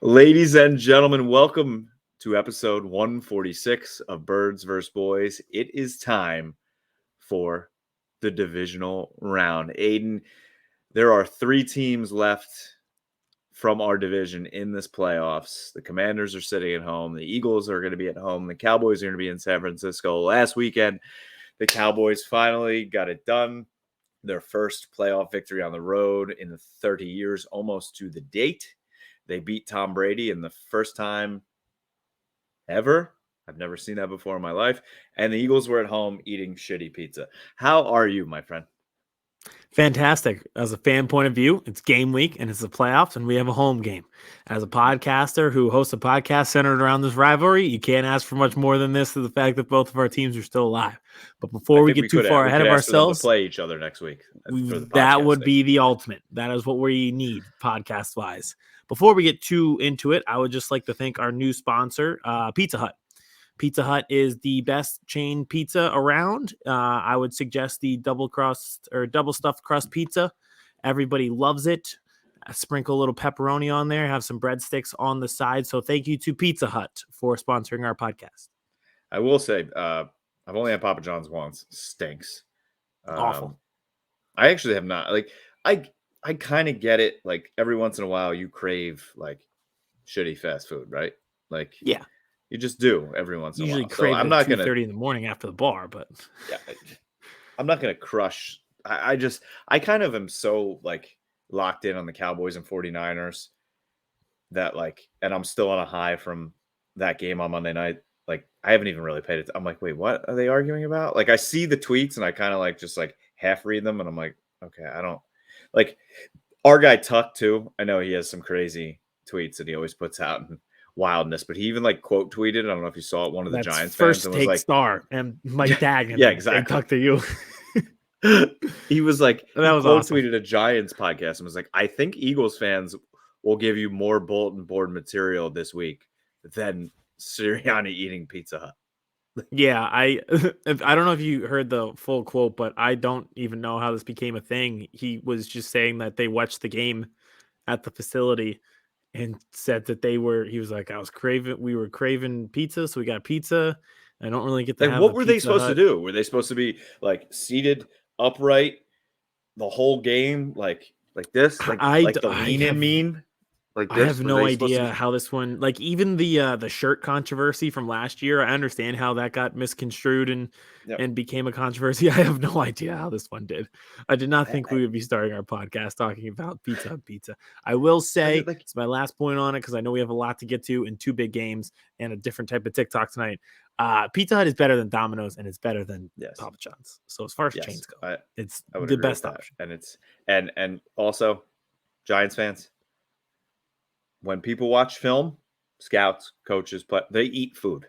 Ladies and gentlemen, welcome to episode 146 of Birds vs. Boys. It is time for the divisional round. Aiden, there are 3 teams left from our division in this playoffs. The Commanders are sitting at home. The Eagles are going to be at home. The Cowboys are going to be in San Francisco. Last weekend, the Cowboys finally got it done. Their first playoff victory on the road in 30 years, almost to the date. They beat Tom Brady in the first time ever. I've never seen that before in my life. And the Eagles were at home eating shitty pizza. How are you, my friend? Fantastic. As a fan point of view, it's game week and it's the playoffs and we have a home game. As a podcaster who hosts a podcast centered around this rivalry, you can't ask for much more than this to the fact that both of our teams are still alive. But before we get too far ahead of ourselves, to play each other next week. That would be the ultimate. That is what we need podcast wise. Before we get too into it, I would just like to thank our new sponsor, Pizza Hut. Pizza Hut is the best chain pizza around. I would suggest the double stuffed crust pizza. Everybody loves it. Sprinkle a little pepperoni on there. Have some breadsticks on the side. So thank you to Pizza Hut for sponsoring our podcast. I will say, I've only had Papa John's once. Stinks. Awful. I actually have not. I kind of get it. Like every once in a while, you crave like shitty fast food, right? Like yeah. You just do every once in a while. Usually crave I'm not 2:30 in the morning after the bar, but yeah, I'm not gonna crush. I kind of am so like locked in on the Cowboys and 49ers that and I'm still on a high from that game on Monday night. Like I haven't even really paid it. I'm like, wait, what are they arguing about? Like I see the tweets and I kind of just half read them and I'm like, okay, I don't like our guy Tuck too. I know he has some crazy tweets that he always puts out and wildness, but he even quote tweeted. I don't know if you saw it. One of the Giants first fans and was star and Mike Dag. Yeah, exactly. Talk to you. He was that was awesome. Tweeted a Giants podcast and was like, I think Eagles fans will give you more bulletin board material this week than Sirianni eating Pizza Hut. Yeah, I don't know if you heard the full quote, but I don't even know how this became a thing. He was just saying that they watched the game at the facility and said that he was like, we were craving pizza, so we got pizza. I don't really get to have what were they supposed Hut. to do? Were they supposed to be seated upright the whole game, like this? The lean in mean? Like this? I have no idea how this one, even the shirt controversy from last year, I understand how that got misconstrued and became a controversy. I have no idea how this one did. I did not think we would be starting our podcast talking about pizza. I will say it's my last point on it because I know we have a lot to get to in 2 big games and a different type of TikTok tonight. Pizza Hut is better than Domino's and it's better than Papa John's. So as far as chains go, it's the best option. And it's and also Giants fans. When people watch film, scouts, coaches, they eat food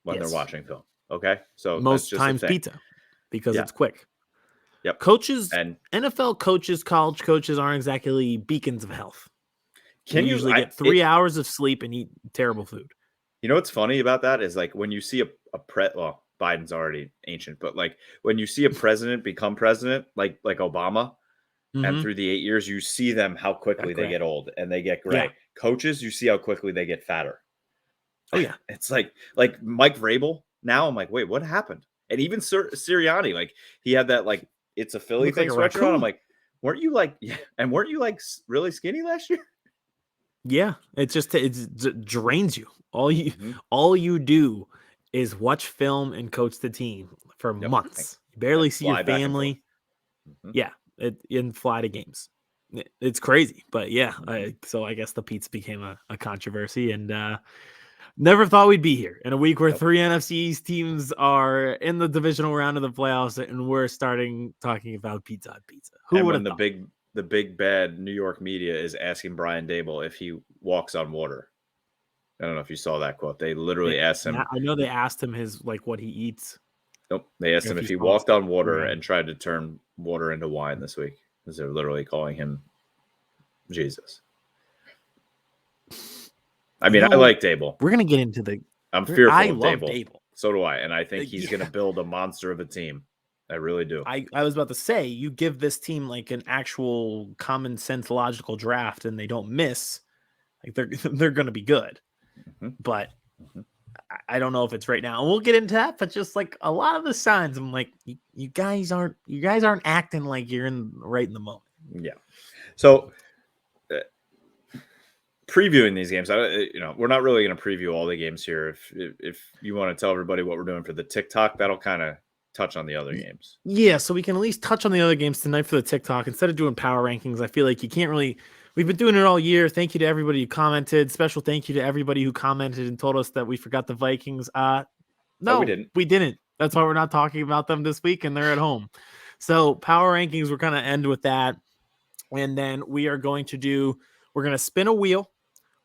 when they're watching film. Okay, so most times pizza because it's quick. Yep. Coaches and NFL coaches, college coaches aren't exactly beacons of health. Can you usually get 3 hours of sleep and eat terrible food? You know what's funny about that is when you see well, Biden's already ancient, but when you see a president become president, like Obama. Mm-hmm. And through the 8 years, you see them how quickly they get old and they get gray. Yeah. Coaches, you see how quickly they get fatter. Oh yeah, it's like Mike Vrabel. Now I'm like, wait, what happened? And even Sirianni, he had that it's a Philly thing sweatshirt on. I'm like, weren't you really skinny last year? Yeah, it drains you. All you do is watch film and coach the team for months. You barely see your family. Mm-hmm. Yeah. And fly to games. It's crazy, but yeah. So I guess the pizza became a controversy, and never thought we'd be here in a week where 3 NFC East teams are in the divisional round of the playoffs, and we're starting talking about pizza. Who would have thought? The big bad New York media is asking Brian Daboll if he walks on water. I don't know if you saw that quote. They literally asked him. I know they asked him what he eats. Nope. They asked him if he walked on water and tried to turn water into wine this week, because they're literally calling him Jesus. I mean, I like Daboll. We're going to get into I'm fearful of Daboll. So do I. And I think he's going to build a monster of a team. I really do. I was about to say, you give this team an actual common sense, logical draft and they don't miss. Like they're going to be good, but I don't know if it's right now. And we'll get into that, but just like a lot of the signs, I'm like, you guys aren't acting like you're right in the moment. Yeah. So previewing these games, we're not really going to preview all the games here. If you want to tell everybody what we're doing for the TikTok, that'll kind of touch on the other games. Yeah, so we can at least touch on the other games tonight for the TikTok instead of doing power rankings. I feel like you can't really. We've been doing it all year. Thank you to everybody who commented. Special thank you to everybody who commented and told us that we forgot the Vikings. No, we didn't. That's why we're not talking about them this week, and they're at home. So power rankings, we're going to end with that, and then we are going to we're going to spin a wheel,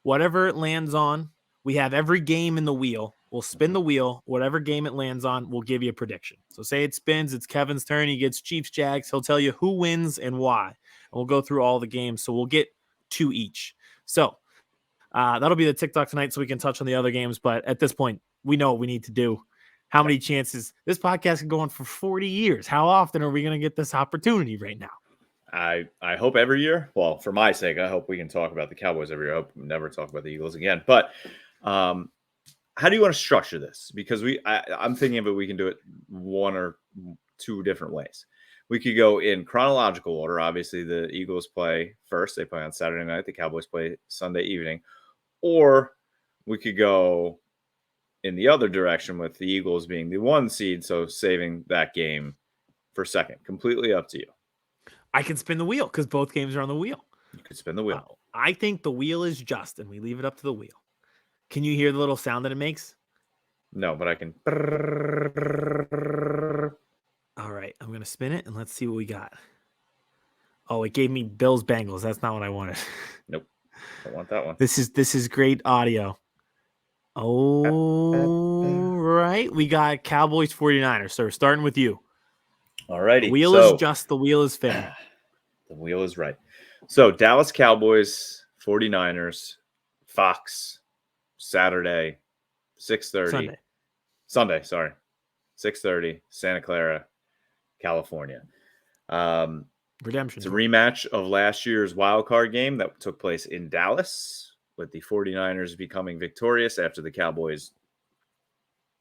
whatever it lands on. We have every game in the wheel. We'll spin the wheel. Whatever game it lands on, we'll give you a prediction. So say it spins, it's Kevin's turn. He gets Chiefs, Jags. He'll tell you who wins and why. And we'll go through all the games. So we'll get 2 each. So that'll be the TikTok tonight so we can touch on the other games. But at this point, we know what we need to do. How many chances? This podcast can go on for 40 years. How often are we going to get this opportunity right now? I hope every year. Well, for my sake, I hope we can talk about the Cowboys every year. I hope we never talk about the Eagles again. But how do you want to structure this? Because I'm thinking of it, we can do it 1 or 2 different ways. We could go in chronological order. Obviously, the Eagles play first. They play on Saturday night. The Cowboys play Sunday evening. Or we could go in the other direction with the Eagles being the 1 seed, so saving that game for second. Completely up to you. I can spin the wheel because both games are on the wheel. You could spin the wheel. I think the wheel is just, and we leave it up to the wheel. Can you hear the little sound that it makes? No, but I can. All right, I'm going to spin it, and let's see what we got. Oh, it gave me Bills Bengals. That's not what I wanted. Nope. I want that one. This is great audio. Oh, right. We got Cowboys 49ers. So we're starting with you. All righty. The wheel is just, the wheel is fair. The wheel is right. So Dallas Cowboys, 49ers, Fox, Saturday, 6:30. Sunday, sorry. 6:30, Santa Clara, California. Redemption. It's a rematch of last year's wild card game that took place in Dallas, with the 49ers becoming victorious after the Cowboys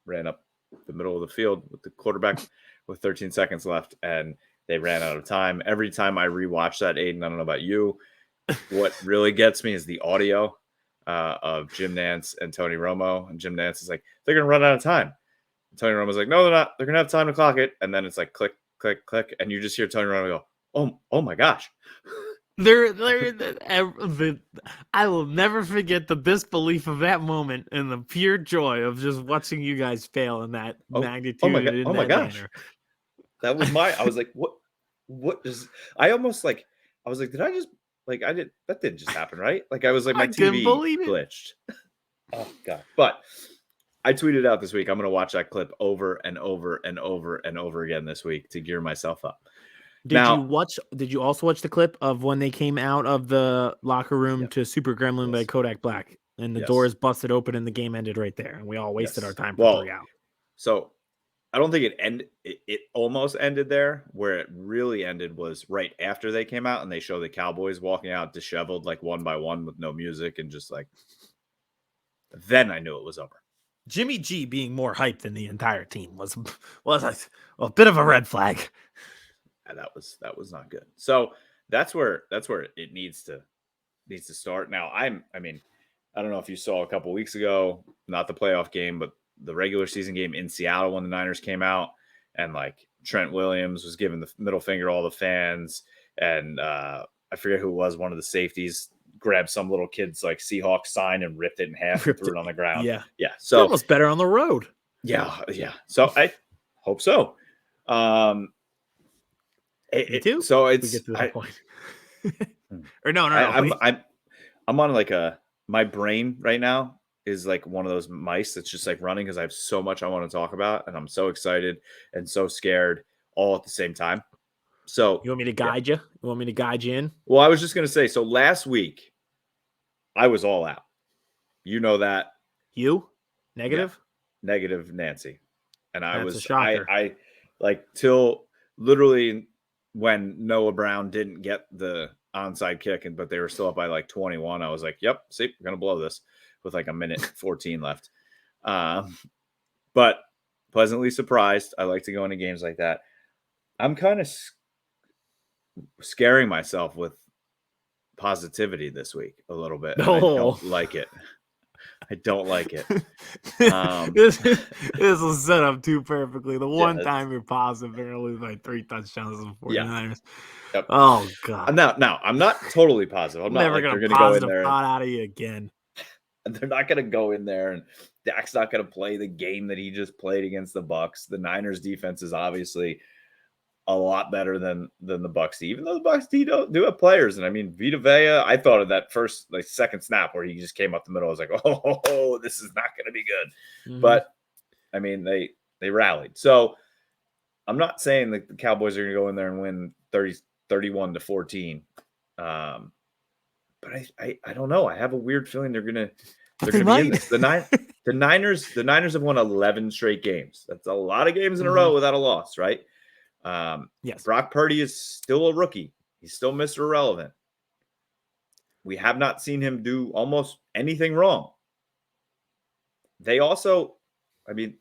ran up the middle of the field with the quarterback with 13 seconds left, and they ran out of time. Every time I rewatch that, Aiden, I don't know about you, what really gets me is the audio of Jim Nantz and Tony Romo. And Jim Nantz is like, they're going to run out of time. And Tony Romo's like, no, they're not. They're going to have time to clock it. And then it's like click, click, click. And you just hear Tony Romo go, oh my gosh. I will never forget the disbelief of that moment and the pure joy of just watching you guys fail in that magnitude. Oh my gosh. Manner. That was I was like, what is, I was like, did I just, that didn't just happen, right? Like, I was like, my TV glitched. Oh God. But I tweeted out this week, I'm going to watch that clip over and over and over and over again this week to gear myself up. Did you also watch the clip of when they came out of the locker room to Super Gremlin by Kodak Black and the doors busted open and the game ended right there and we all wasted our time for 3 hours? So I don't think it ended. It almost ended there. Where it really ended was right after they came out and they show the Cowboys walking out disheveled, like one by one with no music and just like. Then I knew it was over. Jimmy G being more hyped than the entire team was a bit of a red flag. And that was not good. So that's where it needs to start. Now I don't know if you saw a couple weeks ago, not the playoff game, but the regular season game in Seattle when the Niners came out and like Trent Williams was giving the middle finger to all the fans. And I forget who it was. One of the safeties grabbed some little kid's like Seahawks sign and ripped it in half and threw it on the ground. Yeah. So it was better on the road. Yeah. So I hope so. Me too. So it's we get to that point. Or no. I'm on my brain right now is like one of those mice that's just like running because I have so much I want to talk about and I'm so excited and so scared all at the same time. So you want me to guide you? You want me to guide you in? Well, I was just gonna say, so last week I was all out. You know that. You? Negative? Yeah. Negative Nancy. And I That's a shocker. I like till literally when Noah Brown didn't get the onside kick, but they were still up by like 21. I was like, yep, see, we're going to blow this with like a minute 14 left. But pleasantly surprised. I like to go into games like that. I'm kind of scaring myself with positivity this week a little bit. And I don't like it. I don't like it. This will set up too perfectly. The one time you're positive, they're going to lose by 3 touchdowns to the 49ers. Yep. Oh, God. Now, I'm not totally positive. I'm never not like going to go in there. Thought out of you again. They're not going to go in there, and Dak's not going to play the game that he just played against the Bucks. The Niners defense is obviously a lot better than the Bucks, even though the Bucks do have players. And I mean, Vita Vea, I thought of that second snap where he just came up the middle. I was like, oh, this is not going to be good. Mm-hmm. But I mean, they rallied. So I'm not saying that the Cowboys are going to go in there and win 31-14. But I don't know. I have a weird feeling they're going to be in this. The Niners have won 11 straight games. That's a lot of games in a row without a loss, right? Yes. Brock Purdy is still a rookie. He's still Mr. Irrelevant. We have not seen him do almost anything wrong. They also, I mean,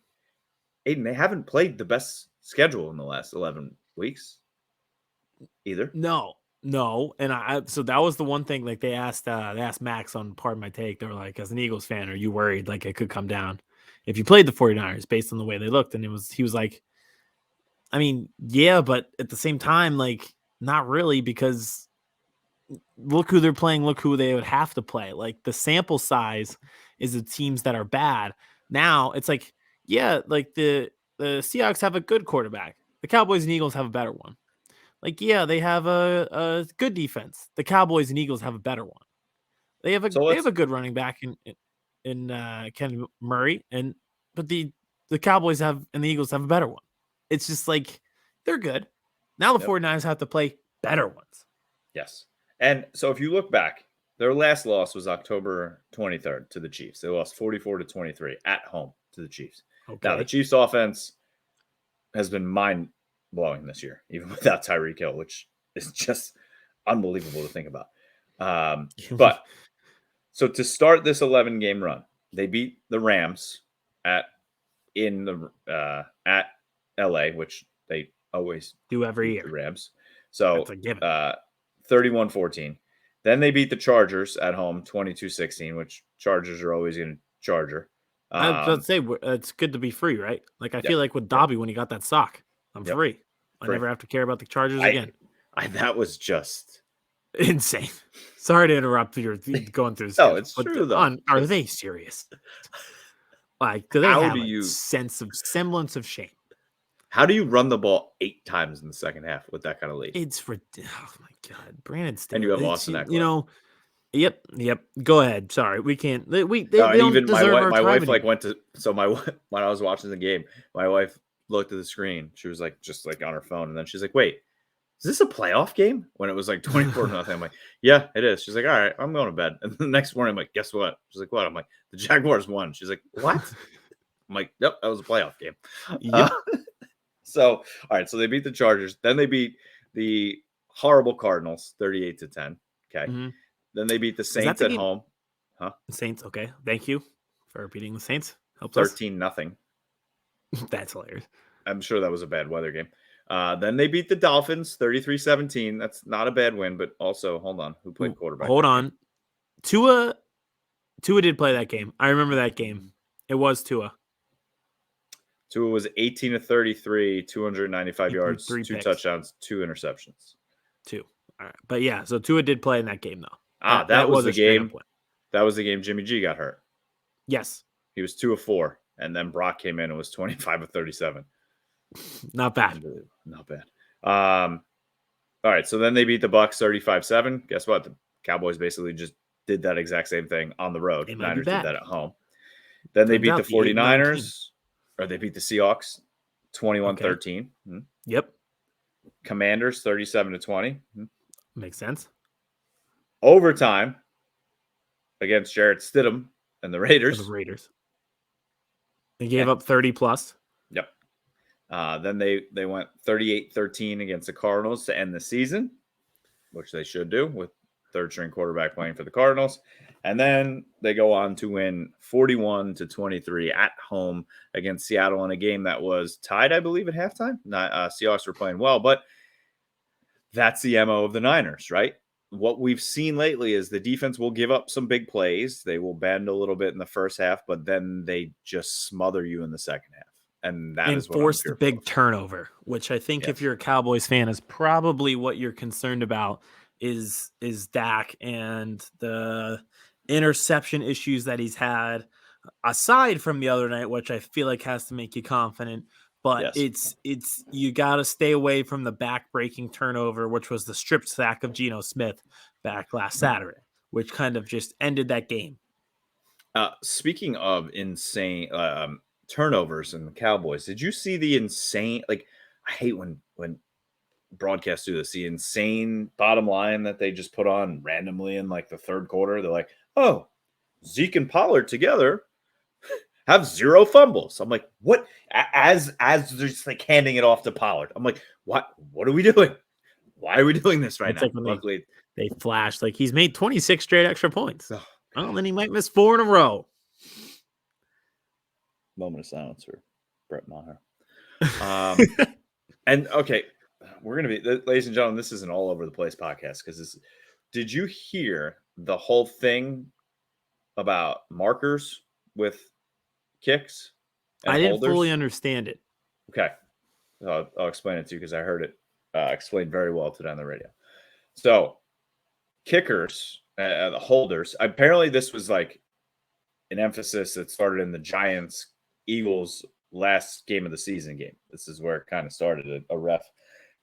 Aiden, they haven't played the best schedule in the last 11 weeks either. No. And so that was the one thing, like they asked Max on Pardon My Take. They were like, as an Eagles fan, are you worried like it could come down if you played the 49ers based on the way they looked? And he was like, I mean, yeah, but at the same time, like, not really, because look who they're playing. Look who they would have to play. Like, the sample size is the teams that are bad. Now, it's like, yeah, like the Seahawks have a good quarterback. The Cowboys and Eagles have a better one. Like, yeah, they have a good defense. The Cowboys and Eagles have a better one. They have a good running back in Ken Murray, but the Cowboys and the Eagles have a better one. It's just like they're good. Now the 49ers have to play better ones. Yes. And so if you look back, their last loss was October 23rd to the Chiefs. They lost 44-23 at home to the Chiefs. Okay. Now the Chiefs offense has been mind-blowing this year, even without Tyreek Hill, which is just unbelievable to think about. But so to start this 11-game run, they beat the Rams at LA, which they always do every year. The Rams. So 31-14. Then they beat the Chargers at home 22-16, which Chargers are always going to Charger. I was about to say, it's good to be free, right? Like, I feel like with Dobby, when he got that sock, I'm free. I never have to care about the Chargers again. That was just insane. Sorry to interrupt. You're going through this. No, it's true, though. Are they serious? Like, do they have a semblance of shame? How do you run the ball 8 times in the second half with that kind of lead? It's ridiculous. Oh my God, Brandon Staley. And you have Austin Eckler. You know, yep. Go ahead. Sorry, we can't. They don't even deserve my wife like went to. So when I was watching the game, my wife looked at the screen. She was like just like on her phone, and then she's like, "Wait, is this a playoff game?" When it was like 24-0. I'm like, "Yeah, it is." She's like, "All right, I'm going to bed." And the next morning, I'm like, "Guess what?" She's like, "What?" I'm like, "The Jaguars won." She's like, "What?" I'm like, "Yep, that was a playoff game." Yep. So, all right. So they beat the Chargers. Then they beat the horrible Cardinals 38-10. Okay. Mm-hmm. Then they beat the Saints at home. Huh? The Saints. Okay. Thank you for beating the Saints. Helps 13-0. That's hilarious. I'm sure that was a bad weather game. Then they beat the Dolphins 33-17. That's not a bad win, but also, hold on. Who played quarterback? Hold on. Tua did play that game. I remember that game. It was Tua. Tua was 18-33, 295 yards, 2 picks. Touchdowns, 2 interceptions. 2. All right. But yeah, so Tua did play in that game, though. That was the game. That was the game Jimmy G got hurt. Yes. He was 2 of 4, and then Brock came in and was 25 of 37. Not bad. Not bad. All right, so then they beat the Bucks 35-7. Guess what? The Cowboys basically just did that exact same thing on the road. Niners did that at home. Then they beat the 49ers. Or they beat the Seahawks 21-13. Okay. Mm-hmm. Yep. Commanders 37-20. Mm-hmm. Makes sense. Overtime against Jarrett Stidham and the Raiders. They gave up 30 plus. Yep. Then they went 38-13 against the Cardinals to end the season. which they should do with third-string quarterback playing for the Cardinals. And then they go on to win 41-23 at home against Seattle in a game that was tied, I believe, at halftime. Seahawks were playing well, but that's the MO of the Niners, right? What we've seen lately is the defense will give up some big plays. They will bend a little bit in the first half, but then they just smother you in the second half. And that is what force the big turnover, which I think if you're a Cowboys fan is probably what you're concerned about is Dak and the interception issues that he's had, aside from the other night, which I feel like has to make you confident. But it's you got to stay away from the back-breaking turnover, which was the strip sack of Geno Smith back last Saturday, which kind of just ended that game. Speaking of insane turnovers in the Cowboys, did you see the insane? Like, I hate when broadcasts do this. The insane bottom line that they just put on randomly in like the third quarter. They're like, "Oh, Zeke and Pollard together have 0 fumbles." I'm like, what? As they're just like handing it off to Pollard. I'm like, what are we doing? Why are we doing this right now? Like luckily, they flashed like he's made 26 straight extra points. Oh, then he might miss 4 in a row. Moment of silence for Brett Maher. And okay, we're gonna be, ladies and gentlemen, this is an all over the place podcast because did you hear the whole thing about markers with kicks? I didn't fully understand it. Okay. I'll explain it to you because I heard it explained very well today on the radio. So kickers, the holders, apparently this was like an emphasis that started in the Giants-Eagles last game of the season game. This is where it kind of started. A ref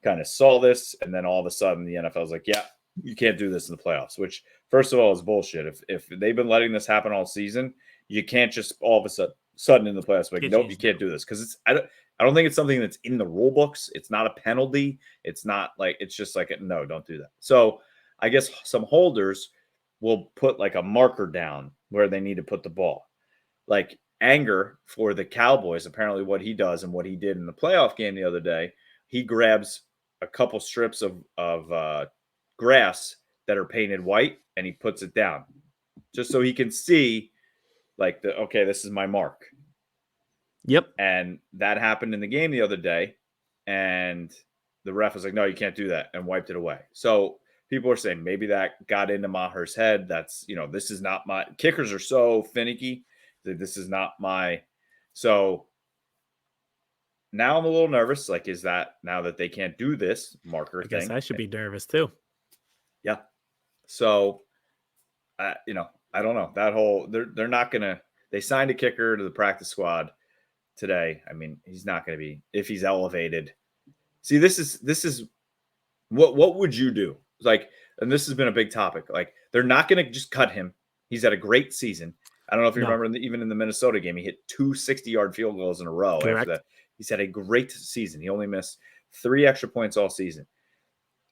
kind of saw this, and then all of a sudden the NFL was like, yeah, you can't do this in the playoffs, which first of all is bullshit. If they've been letting this happen all season, you can't just all of a sudden in the playoffs like, nope, you can't do this, because I don't think it's something that's in the rule books. It's not a penalty. It's not like, it's just like, no, don't do that. So I guess some holders will put like a marker down where they need to put the ball. Like Anger for the Cowboys, apparently what he does and what he did in the playoff game the other day, he grabs a couple strips of grass that are painted white and he puts it down just so he can see like okay, this is my mark. Yep. And that happened in the game the other day, and the ref was like, no, you can't do that, and wiped it away. So people are saying maybe that got into Maher's head. That's, this is not my, kickers are so finicky that this is not my, so now I'm a little nervous. Like, is that now that they can't do this marker thing? I guess I should be nervous too. Yeah. So, I don't know. That whole, they're not going to, they signed a kicker to the practice squad today. I mean, he's not going to be, if he's elevated. See, this is what would you do? Like, and this has been a big topic. Like, they're not going to just cut him. He's had a great season. I don't know if you remember, even in the Minnesota game, he hit 2 60-yard field goals in a row. Correct. After that. He's had a great season. He only missed 3 extra points all season.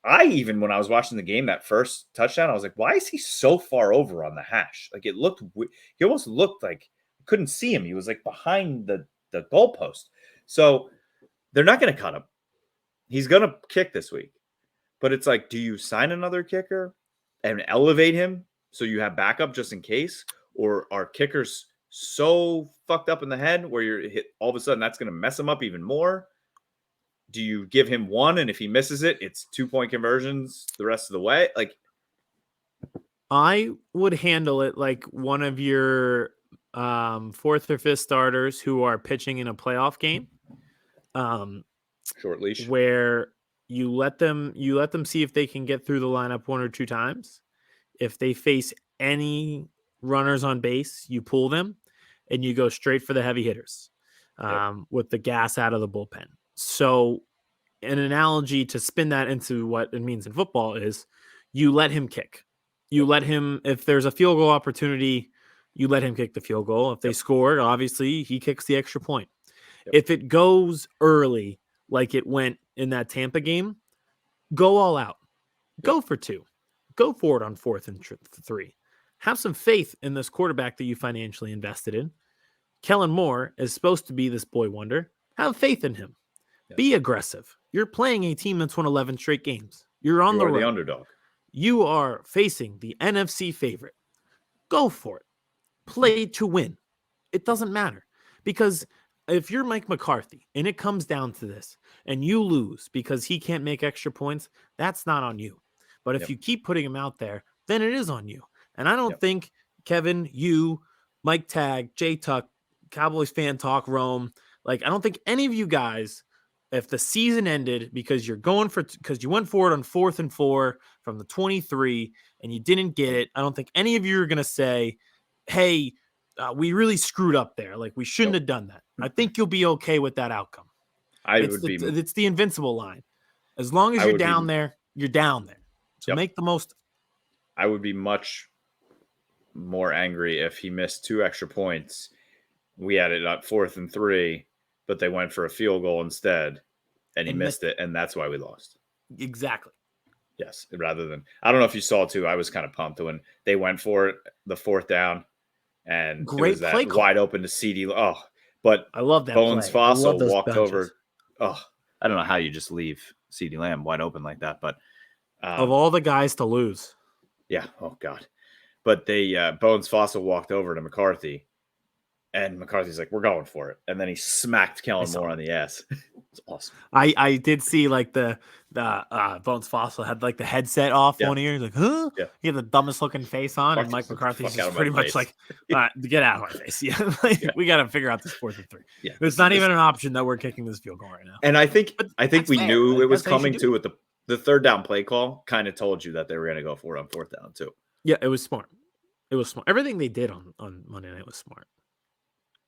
When I was watching the game, that first touchdown, I was like, why is he so far over on the hash? Like, he almost looked like I couldn't see him. He was like behind the goalpost. So they're not going to cut him. He's going to kick this week. But it's like, do you sign another kicker and elevate him so you have backup just in case? Or are kickers so fucked up in the head where you're hit all of a sudden that's going to mess him up even more? Do you give him one, and if he misses it, it's 2-point conversions the rest of the way? Like, I would handle it like one of your 4th or 5th starters who are pitching in a playoff game. Short leash, where you let them see if they can get through the lineup 1 or 2 times. If they face any runners on base, you pull them and you go straight for the heavy hitters with the gas out of the bullpen. So an analogy to spin that into what it means in football is you let him kick. You let him, if there's a field goal opportunity, you let him kick the field goal. If they score, obviously he kicks the extra point. If it goes early, like it went in that Tampa game, go all out. Go for 2. Go for it on 4th and 3. Have some faith in this quarterback that you financially invested in. Kellen Moore is supposed to be this boy wonder. Have faith in him. Be aggressive. You're playing a team that's won 11 straight games. You're on the road. underdog. You are facing the NFC favorite. Go for it. Play to win. It doesn't matter. Because if you're Mike McCarthy and it comes down to this and you lose because he can't make extra points, that's not on you. But if you keep putting him out there, then it is on you. And I don't think Kevin, you, Mike Tag, J Tuck, Cowboys fan talk, Rome, like I don't think any of you guys, if the season ended because you went for it on 4th and 4 from the 23 and you didn't get it, I don't think any of you are going to say, hey, we really screwed up there. Like we shouldn't have done that. I think you'll be okay with that outcome. It's the invincible line. As long as you're down there, you're down there. So make the most. I would be much more angry if he missed 2 extra points. We had it at 4th and 3, but they went for a field goal instead, and he missed it, and that's why we lost. Exactly. Yes, rather than I don't know if you saw too. I was kind of pumped when they went for it, the 4th down. And great it was that play wide open to CD. Oh, but I love that. Bones Fossil walked over. Oh, I don't know how you just leave CD Lamb wide open like that. But of all the guys to lose, yeah. Oh God. But they Bones Fossil walked over to McCarthy, and McCarthy's like, "We're going for it," and then he smacked Kellen Moore on the ass. It's awesome. I did see like the Bones Fossil had like the headset off one ear. He's like, huh? Yeah. He had the dumbest looking face on, and Mike McCarthy's just pretty much like, get out of my face. Yeah. We got to figure out this 4th and 3. Yeah. It's not even an option that we're kicking this field goal right now. And I think we knew it was coming too with the 3rd down play call kind of told you that they were going to go for it on 4th down too. Yeah, it was smart. It was smart. Everything they did on Monday night was smart.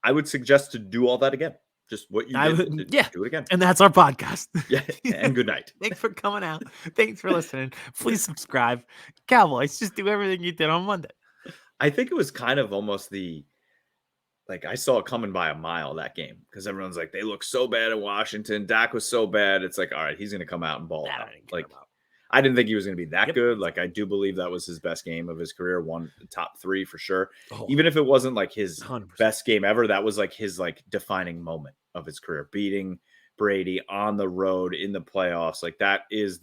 I would suggest to do all that again. Just what you did. Do it again. And that's our podcast. Yeah. And good night. Thanks for coming out. Thanks for listening. Please subscribe. Cowboys, just do everything you did on Monday. I think it was kind of almost I saw it coming by a mile that game because everyone's like, they look so bad in Washington. Dak was so bad. It's like, all right, he's going to come out and ball out. I didn't think he was going to be that good. Like, I do believe that was his best game of his career, top 3 for sure. Even if it wasn't like his 100%. Best game ever, that was like his defining moment of his career, beating Brady on the road in the playoffs. Like that is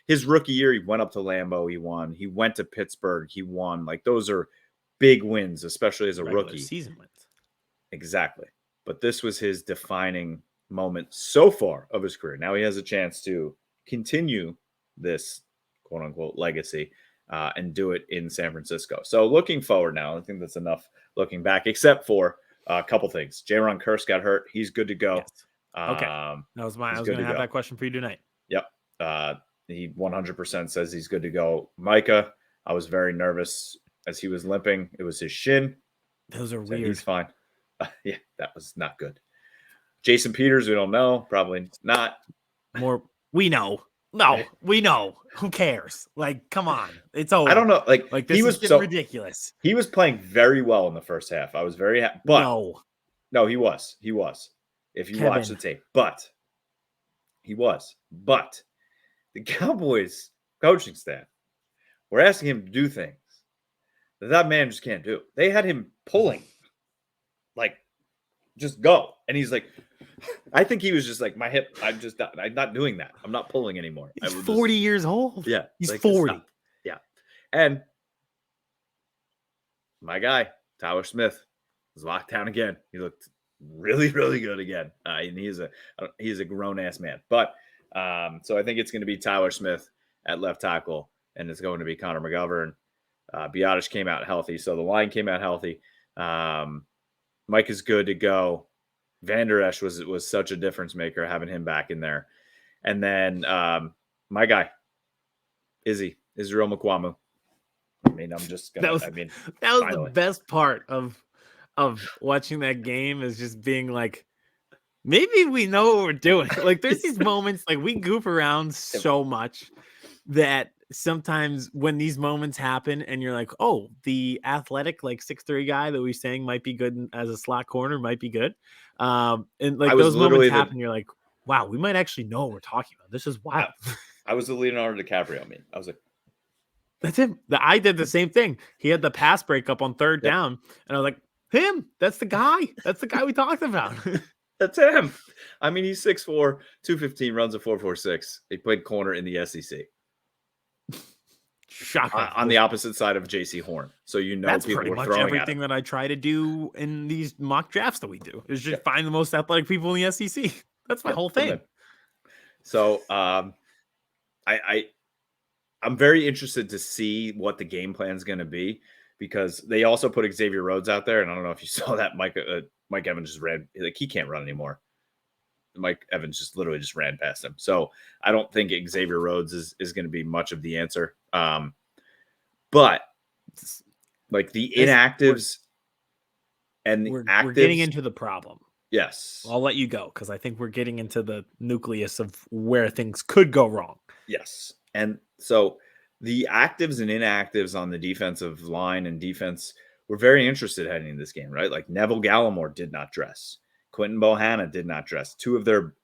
his rookie year. He went up to Lambeau. He won. He went to Pittsburgh. He won. Like those are big wins, especially as a rookie. Season wins. Exactly. But this was his defining moment so far of his career. Now he has a chance to continue this quote unquote legacy and do it in San Francisco. So looking forward now, I think that's enough looking back, except for a couple things. Jaron Kearse got hurt. He's good to go. Yes. Okay. I was going to have that question for you tonight. Yep. He 100% says he's good to go. Micah, I was very nervous as he was limping. It was his shin. Those are weird. He's fine. Yeah, that was not good. Jason Peters, we don't know. Probably not. We know. No, we know. Who cares? Like, come on. It's over. I don't know. Like this is so ridiculous. He was playing very well in the first half. I was very happy. But no, he was. He was. If you watch the tape. But he was. But the Cowboys coaching staff were asking him to do things that man just can't do. They had him pulling. Like, just go. And he's like, I think he was just like, my hip, I'm not doing that. I'm not pulling anymore. He's 40 years old. Yeah. He's 40. Yeah. And my guy, Tyler Smith, was locked down again. He looked really, really good again. And he's a grown-ass man. But so I think it's going to be Tyler Smith at left tackle, and it's going to be Connor McGovern. Biotish came out healthy, so the line came out healthy. Mike is good to go. Van Der Esch was such a difference maker having him back in there. And then my guy, Israel Mukuamu. I mean, I'm just gonna. That was finally the best part of watching that game is just being like, maybe we know what we're doing. Like, there's these moments like we goof around so much that sometimes when these moments happen and you're like, oh, the athletic like 6'3" guy that we're saying might be good as a slot corner might be good. And like those moments happen, you're like, wow, we might actually know what we're talking about. This is wild. I was the Leonardo DiCaprio meme. I was like, that's him. I did the same thing. He had the pass breakup on 3rd down, and I was like, him. That's the guy. That's the guy we talked about. That's him. I mean, he's 6'4", 215, runs a 4.46. He played corner in the SEC. Shocker. On the opposite side of JC Horn. So that's people pretty were much throwing everything that I try to do in these mock drafts that we do is just find the most athletic people in the SEC. That's my whole thing. So I'm very interested to see what the game plan is going to be, because they also put Xavier Rhodes out there, and I don't know if you saw that Mike Evans just ran, like, he can't run anymore. Mike Evans just literally just ran past him. So I don't think Xavier Rhodes is going to be much of the answer. But like the inactives and the actives, we're getting into the problem. Yes. I'll let you go because I think we're getting into the nucleus of where things could go wrong. Yes. And so the actives and inactives on the defensive line and defense were very interested heading into this game, right? Like Neville Gallimore did not dress. Quentin Bohanna did not dress. Two of their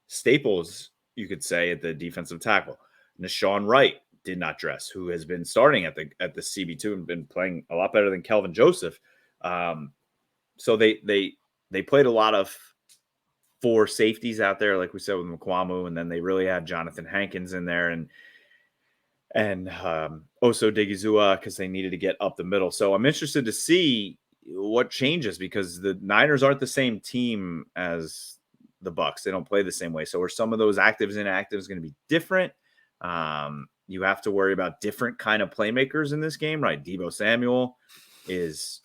staples, you could say, at the defensive tackle. Nashawn Wright did not dress, who has been starting at the CB2 and been playing a lot better than Kelvin Joseph. So they played a lot of four safeties out there, like we said with Mukwamu, and then they really had Jonathan Hankins in there and Oso Digizua because they needed to get up the middle. So I'm interested to see what changes, because the Niners aren't the same team as the Bucs. They don't play the same way. So are some of those actives and inactives going to be different? You have to worry about different kind of playmakers in this game, right? Deebo Samuel is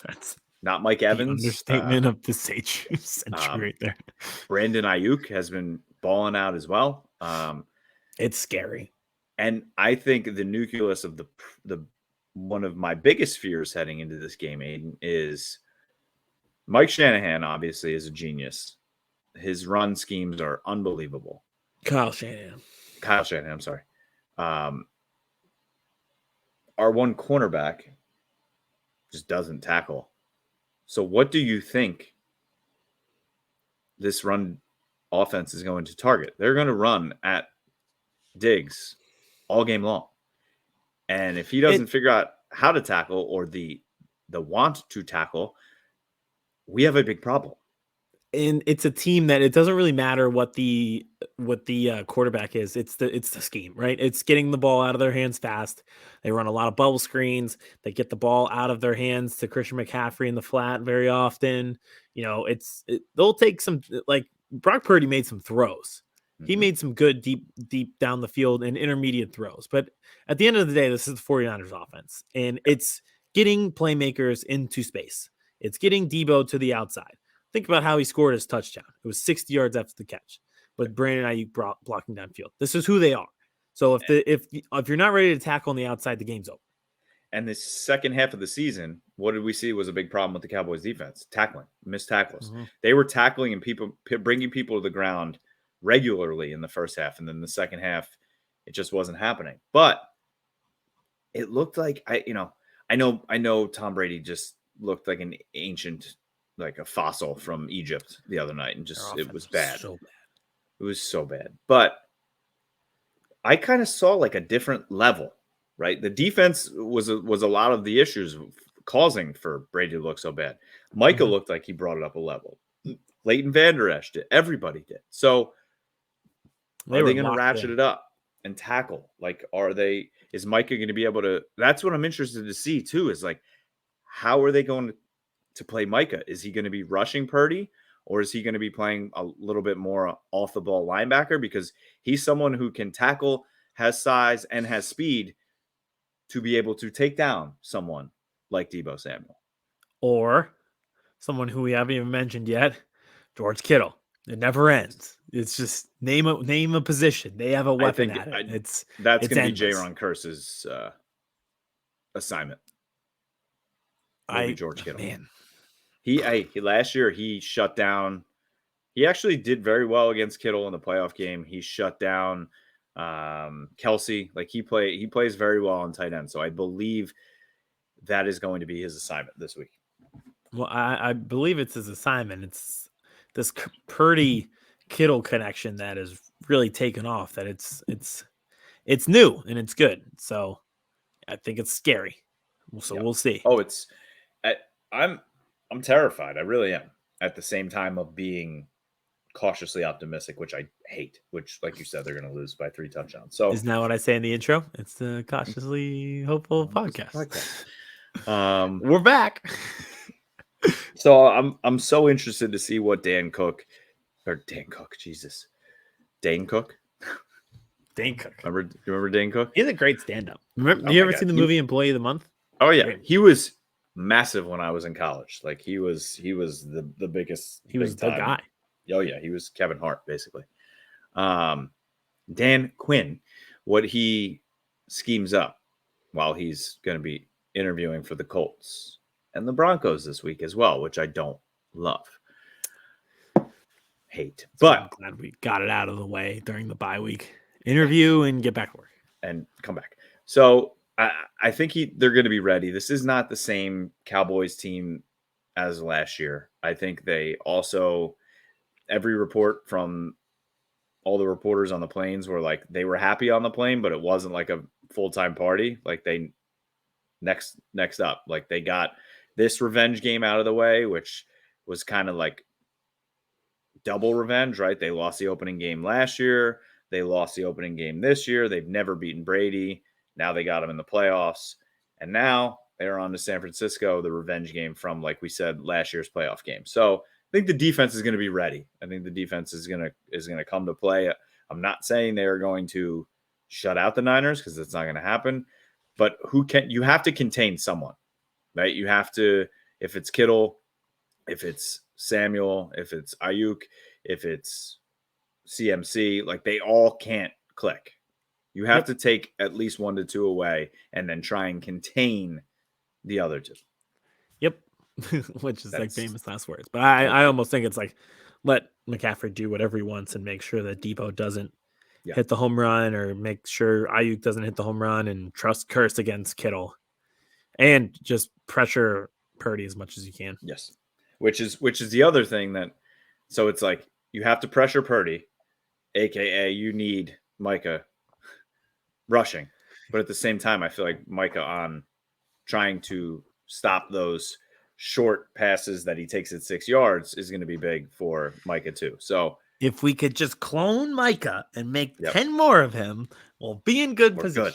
not Mike Evans. The understatement of the century right there. Brandon Ayuk has been balling out as well. It's scary. And I think the nucleus of the one of my biggest fears heading into this game, Aiden, is Mike Shanahan obviously is a genius. His run schemes are unbelievable. Kyle Shanahan, I'm sorry. Our one cornerback just doesn't tackle. So what do you think this run offense is going to target? They're going to run at Diggs all game long. And if he doesn't figure out how to tackle or the want to tackle, we have a big problem. And it's a team that it doesn't really matter what the quarterback is. It's the scheme, right? It's getting the ball out of their hands fast. They run a lot of bubble screens. They get the ball out of their hands to Christian McCaffrey in the flat very often. You know, they'll take some, like Brock Purdy made some throws. He made some good deep down the field and intermediate throws. But at the end of the day, this is the 49ers offense. And it's getting playmakers into space. It's getting Deebo to the outside. Think about how he scored his touchdown. It was 60 yards after the catch, with Brandon Ayuk blocking downfield. This is who they are. So if you're not ready to tackle on the outside, the game's over. And the second half of the season, what did we see was a big problem with the Cowboys defense? Tackling, missed tackles. Mm-hmm. They were tackling and bringing people to the ground regularly in the first half, and then the second half, it just wasn't happening. But it looked like I know Tom Brady just looked like an ancient, like a fossil from Egypt the other night, and just it was bad. So bad. It was so bad. But I kind of saw like a different level, right? The defense was a lot of the issues causing for Brady to look so bad. Micah looked like he brought it up a level. Leighton Vander Esch did. Everybody did. So are they going to ratchet it up and tackle? Like, is Micah going to be able to? That's what I'm interested to see too, is like, how are they going to play Micah? Is he going to be rushing Purdy, or is he going to be playing a little bit more off the ball linebacker? Because he's someone who can tackle, has size, and has speed to be able to take down someone like Deebo Samuel. Or someone who we haven't even mentioned yet, George Kittle. It never ends. It's just name a position. They have a weapon at it. That's going to be J-Ron Curse's assignment. George Kittle. Man. He last year he shut down. He actually did very well against Kittle in the playoff game. He shut down Kelsey. Like he plays very well on tight end. So I believe that is going to be his assignment this week. Well, I believe it's his assignment. It's this Purdy Kittle connection that is really taken off. That it's new and it's good. So I think it's scary. So we'll see. Oh, I'm terrified. I really am. At the same time of being cautiously optimistic, which I hate, which, like you said, they're going to lose by 3 touchdowns. So isn't that what I say in the intro? It's the cautiously hopeful podcast. We're back. So I'm so interested to see what Dane Cook. Dane Cook. Remember Dane Cook? He's a great stand-up. Do you ever see the movie Employee of the Month? Oh yeah, he was massive when I was in college. Like he was the biggest. He was the guy. Oh yeah, he was Kevin Hart basically. Dan Quinn, what he schemes up while he's going to be interviewing for the Colts and the Broncos this week as well, which I don't love. Hate. So but I'm glad we got it out of the way during the bye week. Interview and get back to work. And come back. So I think they're going to be ready. This is not the same Cowboys team as last year. I think they also, every report from all the reporters on the planes were like, they were happy on the plane, but it wasn't like a full-time party. Like they next up, like they got this revenge game out of the way, which was kind of like double revenge, right? They lost the opening game last year. They lost the opening game this year. They've never beaten Brady. Now they got him in the playoffs. And now they're on to San Francisco, the revenge game from, like we said, last year's playoff game. So I think the defense is going to be ready. I think the defense is going to come to play. I'm not saying they are going to shut out the Niners because that's not going to happen. But you have to contain someone, right? You have to, if it's Kittle, if it's Samuel, if it's Ayuk, if it's CMC, like they all can't click. You have to take at least 1 to 2 away and then try and contain the other 2. Yep. Which is like famous last words. But I almost think it's like, let McCaffrey do whatever he wants and make sure that Deebo doesn't hit the home run, or make sure Ayuk doesn't hit the home run, and curse against Kittle, and just pressure Purdy as much as you can. Yes. Which is the other thing that, so it's like you have to pressure Purdy, AKA you need Micah rushing. But at the same time, I feel like Micah on trying to stop those short passes that he takes at 6 yards is going to be big for Micah too. So if we could just clone Micah and make 10 more of him, we'll be in good position.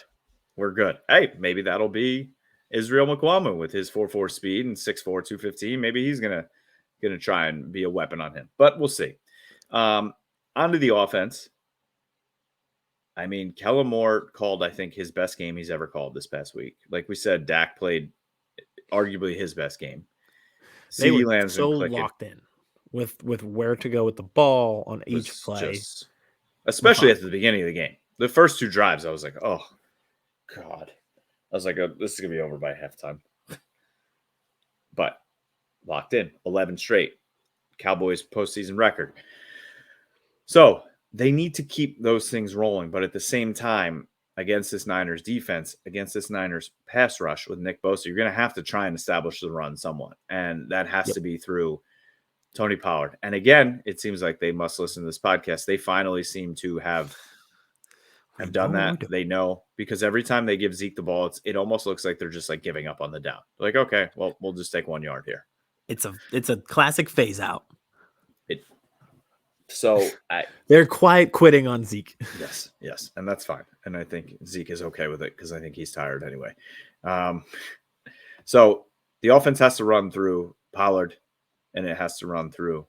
We're good. Hey, maybe that'll be Israel McQuamu with his 4.4 speed and 6'4", 215. Maybe he's gonna try and be a weapon on him. But we'll see. Onto the offense. I mean, Kellen Moore called, I think, his best game he's ever called this past week. Like we said, Dak played arguably his best game. They were so locked in with where to go with the ball on each play. Especially at the beginning of the game. The first 2 drives, I was like, oh, God. I was like, this is going to be over by halftime. But locked in. 11 straight. Cowboys postseason record. So they need to keep those things rolling. But at the same time, against this Niners defense, against this Niners pass rush with Nick Bosa, you're going to have to try and establish the run somewhat. And that has to be through Tony Pollard. And again, it seems like they must listen to this podcast. They finally seem to have done that. They know, because every time they give Zeke the ball, it almost looks like they're just like giving up on the down. Like, okay, well, we'll just take 1 yard here. It's a classic phase out. They're quiet quitting on Zeke. Yes, and that's fine. And I think Zeke is okay with it because I think he's tired anyway. So the offense has to run through Pollard, and it has to run through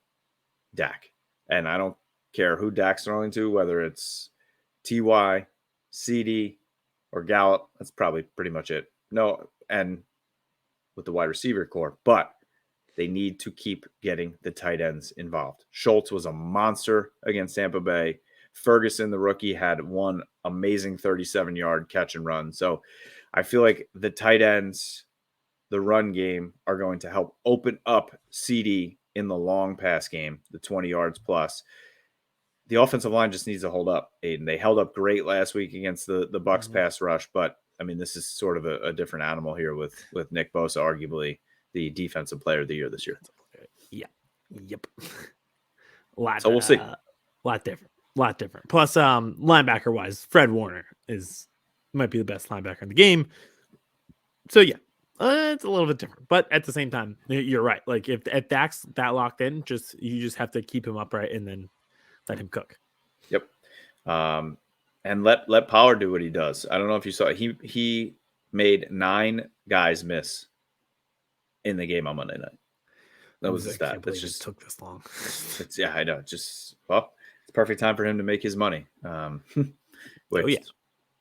Dak. And I don't care who Dak's throwing to, whether it's Ty, CD, or Gallup. That's probably pretty much it. No, and with the wide receiver core, but they need to keep getting the tight ends involved. Schultz was a monster against Tampa Bay. Ferguson, the rookie, had one amazing 37-yard catch and run. So I feel like the tight ends, the run game, are going to help open up CD in the long pass game, the 20 yards plus. The offensive line just needs to hold up, Aiden. They held up great last week against the Bucs pass rush, but I mean, this is sort of a different animal here with Nick Bosa, arguably the defensive player of the year this year. Yeah. Yep. So we'll see. Lot different. Plus, linebacker wise, Fred Warner might be the best linebacker in the game. So yeah, it's a little bit different, but at the same time, you're right. Like if Dak's that locked in, you just have to keep him upright and then Let him cook. Yep. And let Pollard do what he does. I don't know if you saw it. He made 9 guys miss in the game on Monday night. That was the stat. I can't believe it took this long. Yeah, I know. It's perfect time for him to make his money. Which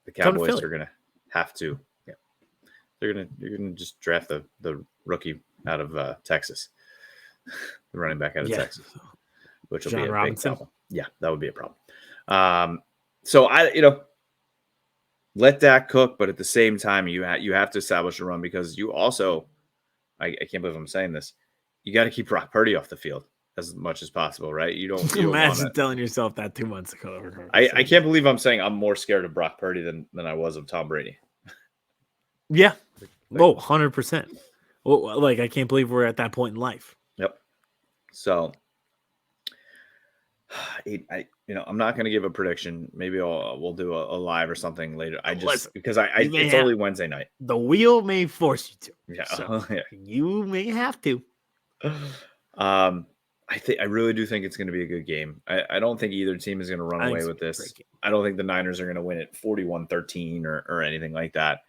the Cowboys are gonna have to. Yeah, you're gonna just draft the rookie out of Texas, the running back out of Texas, which will be a big problem. Yeah, that would be a problem. So let Dak cook, but at the same time, you have to establish a run because you also, I can't believe I'm saying this, you got to keep Brock Purdy off the field as much as possible, right? You don't imagine telling yourself that 2 months ago. I can't believe I'm saying I'm more scared of Brock Purdy than I was of Tom Brady. Yeah. 100%. Well, like, I can't believe we're at that point in life. Yep. So, I'm not going to give a prediction. Maybe we'll do a live or something later. Because it's only Wednesday night. The wheel may force you to. Yeah. So you may have to. I really do think it's going to be a good game. I don't think either team is going to run away with this. I don't think the Niners are going to win it 41-13 or anything like that.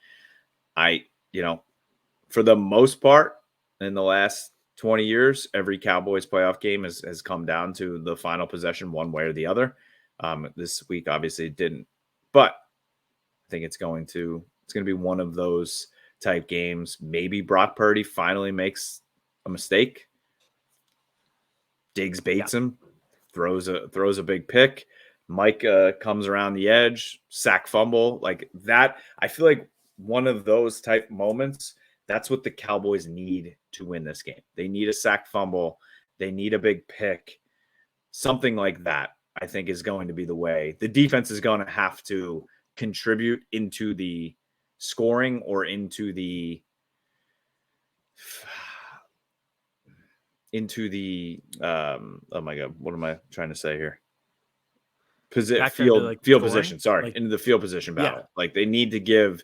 For the most part, in the last 20 years, every Cowboys playoff game has come down to the final possession one way or the other. This week, obviously, it didn't. But I think it's going to be one of those type games. Maybe Brock Purdy finally makes a mistake. Diggs baits him, throws a big pick. Micah comes around the edge, sack fumble. Like that, I feel like one of those type moments, that's what the Cowboys need to win this game. They need a sack fumble. They need a big pick. Something like that, I think, is going to be the way. The defense is going to have to contribute into the scoring or into the oh my God, what am I trying to say here? Field position. Sorry, into the field position battle. Yeah. Like they need to give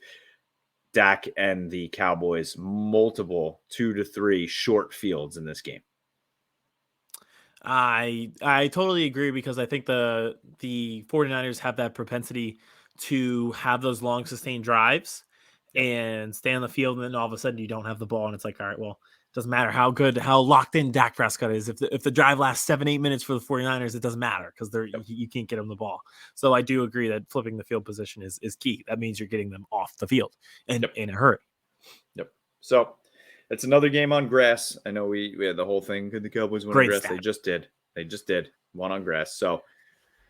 Dak and the Cowboys multiple 2 to 3 short fields in this game. I totally agree because I think the 49ers have that propensity to have those long sustained drives and stay on the field, and then all of a sudden you don't have the ball, and it's like, all right, well, it doesn't matter how locked in Dak Prescott is. If the drive lasts 7-8 minutes for the 49ers, it doesn't matter because you can't get them the ball. So I do agree that flipping the field position is key. That means you're getting them off the field and in a hurry. Yep. So it's another game on grass. I know we had the whole thing. Could the Cowboys win on grass? They just did. One on grass. So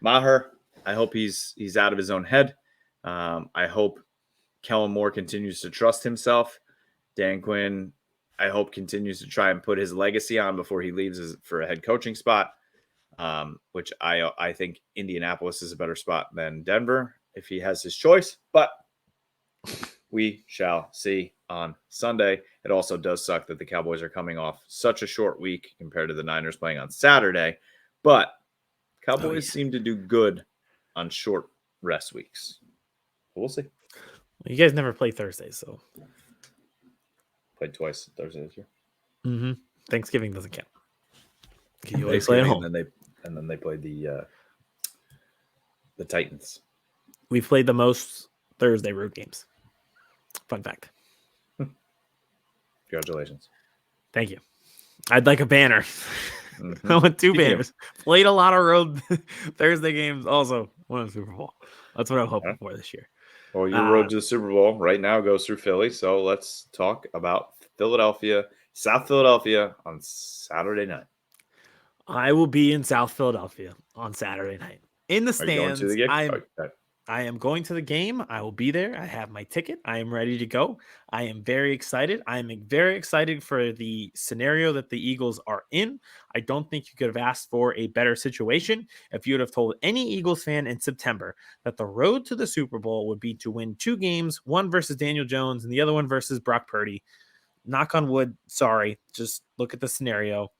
Maher, I hope he's out of his own head. I hope Kellen Moore continues to trust himself. Dan Quinn, I hope, continues to try and put his legacy on before he leaves for a head coaching spot, which I think Indianapolis is a better spot than Denver if he has his choice. But we shall see on Sunday. It also does suck that the Cowboys are coming off such a short week compared to the Niners playing on Saturday. But Cowboys seem to do good on short rest weeks. We'll see. You guys never play Thursdays, so. Played twice Thursday this year. Mm-hmm. Thanksgiving doesn't count. You always play at home. And then they played the Titans. We've played the most Thursday road games. Fun fact. Congratulations. Thank you. I'd like a banner. Mm-hmm. I want 2 banners. Played a lot of road Thursday games. Also won the Super Bowl. That's what I'm hoping for this year. Well, your road to the Super Bowl right now goes through Philly. So let's talk about South Philadelphia on Saturday night. I will be in South Philadelphia on Saturday night. In the stands. Are you going to the game? I am going to the game. I will be there. I have my ticket. I am ready to go. I am very excited. I am very excited for the scenario that the Eagles are in. I don't think you could have asked for a better situation if you would have told any Eagles fan in September that the road to the Super Bowl would be to win 2 games, one versus Daniel Jones and the other one versus Brock Purdy. Knock on wood. Sorry. Just look at the scenario.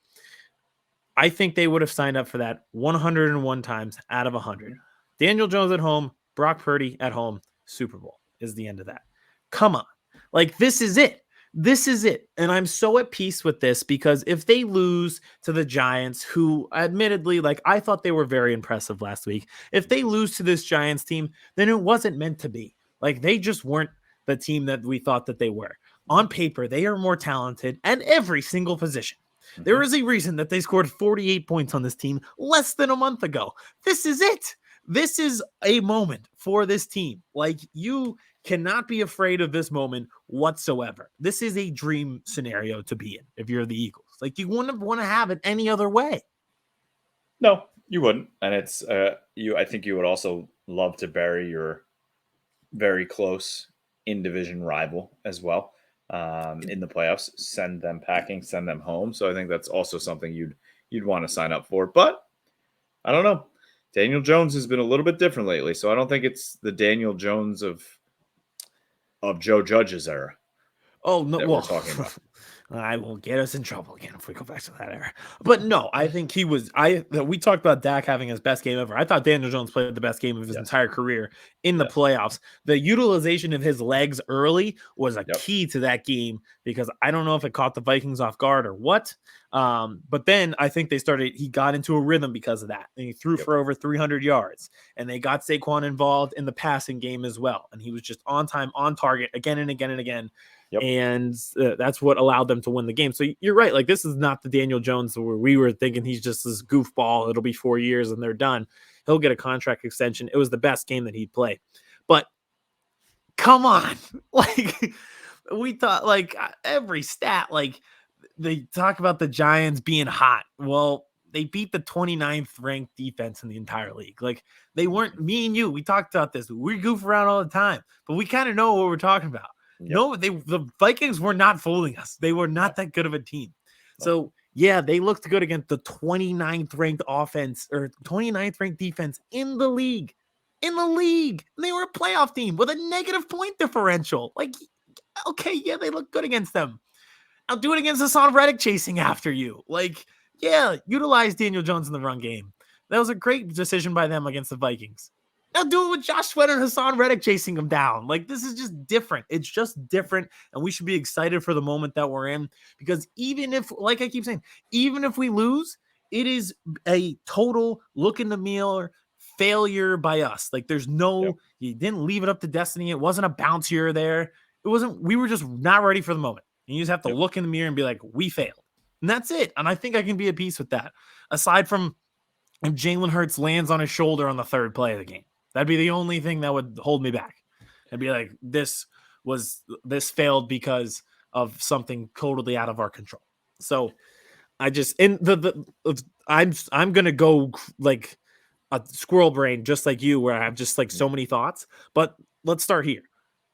I think they would have signed up for that 101 times out of 100. Daniel Jones at home, Brock Purdy at home, Super Bowl is the end of that. Come on. Like, this is it. This is it. And I'm so at peace with this because if they lose to the Giants, who admittedly, like I thought they were very impressive last week, if they lose to this Giants team, then it wasn't meant to be. Like they just weren't the team that we thought that they were. On paper, they are more talented at every single position. There is a reason that they scored 48 points on this team less than a month ago. This is it. This is a moment for this team. Like you cannot be afraid of this moment whatsoever. This is a dream scenario to be in if you're the Eagles. Like you wouldn't want to have it any other way. No, you wouldn't. And it's I think you would also love to bury your very close in-division rival as well in the playoffs. Send them packing, send them home. So I think that's also something you'd want to sign up for. But I don't know. Daniel Jones has been a little bit different lately, so I don't think it's the Daniel Jones of Joe Judge's era. Oh no, we're talking about. I will get us in trouble again if we go back to that era. But no, I think he was. We talked about Dak having his best game ever. I thought Daniel Jones played the best game of his entire career in the playoffs. The utilization of his legs early was a key to that game because I don't know if it caught the Vikings off guard or what. But then I think he got into a rhythm because of that. And he threw for over 300 yards. And they got Saquon involved in the passing game as well. And he was just on time, on target again and again and again. And that's what allowed them to win the game. So you're right. Like, this is not the Daniel Jones where we were thinking he's just this goofball. It'll be 4 years and they're done. He'll get a contract extension. It was the best game that he'd play. But come on. Like, we thought, like, every stat, like, they talk about the Giants being hot. Well, they beat the 29th ranked defense in the entire league. Like, they weren't, me and you, we talked about this. We goof around all the time, but we kind of know what we're talking about. No, the Vikings were not fooling us. They were not that good of a team. So, yeah, they looked good against the 29th ranked offense or 29th ranked defense in the league. And they were a playoff team with a negative point differential. Like, okay, yeah, they look good against them. I'll do it against Hassan Reddick chasing after you. Like, yeah, utilize Daniel Jones in the run game. That was a great decision by them against the Vikings. Now do it with Josh Sweat and Hassan Reddick chasing him down. Like, this is just different. It's just different, and we should be excited for the moment that we're in because even if, like I keep saying, even if we lose, it is a total look in the mirror failure by us. Like, there's no, you didn't leave it up to destiny. It wasn't a bounce here or there. It wasn't, we were just not ready for the moment. And you just have to look in the mirror and be like, we failed. And that's it. And I think I can be at peace with that. Aside from if Jalen Hurts lands on his shoulder on the third play of the game. That'd be the only thing that would hold me back. I'd be like, this failed because of something totally out of our control. So I just, and I'm going to go like a squirrel brain, just like you, where I have just like so many thoughts, but let's start here.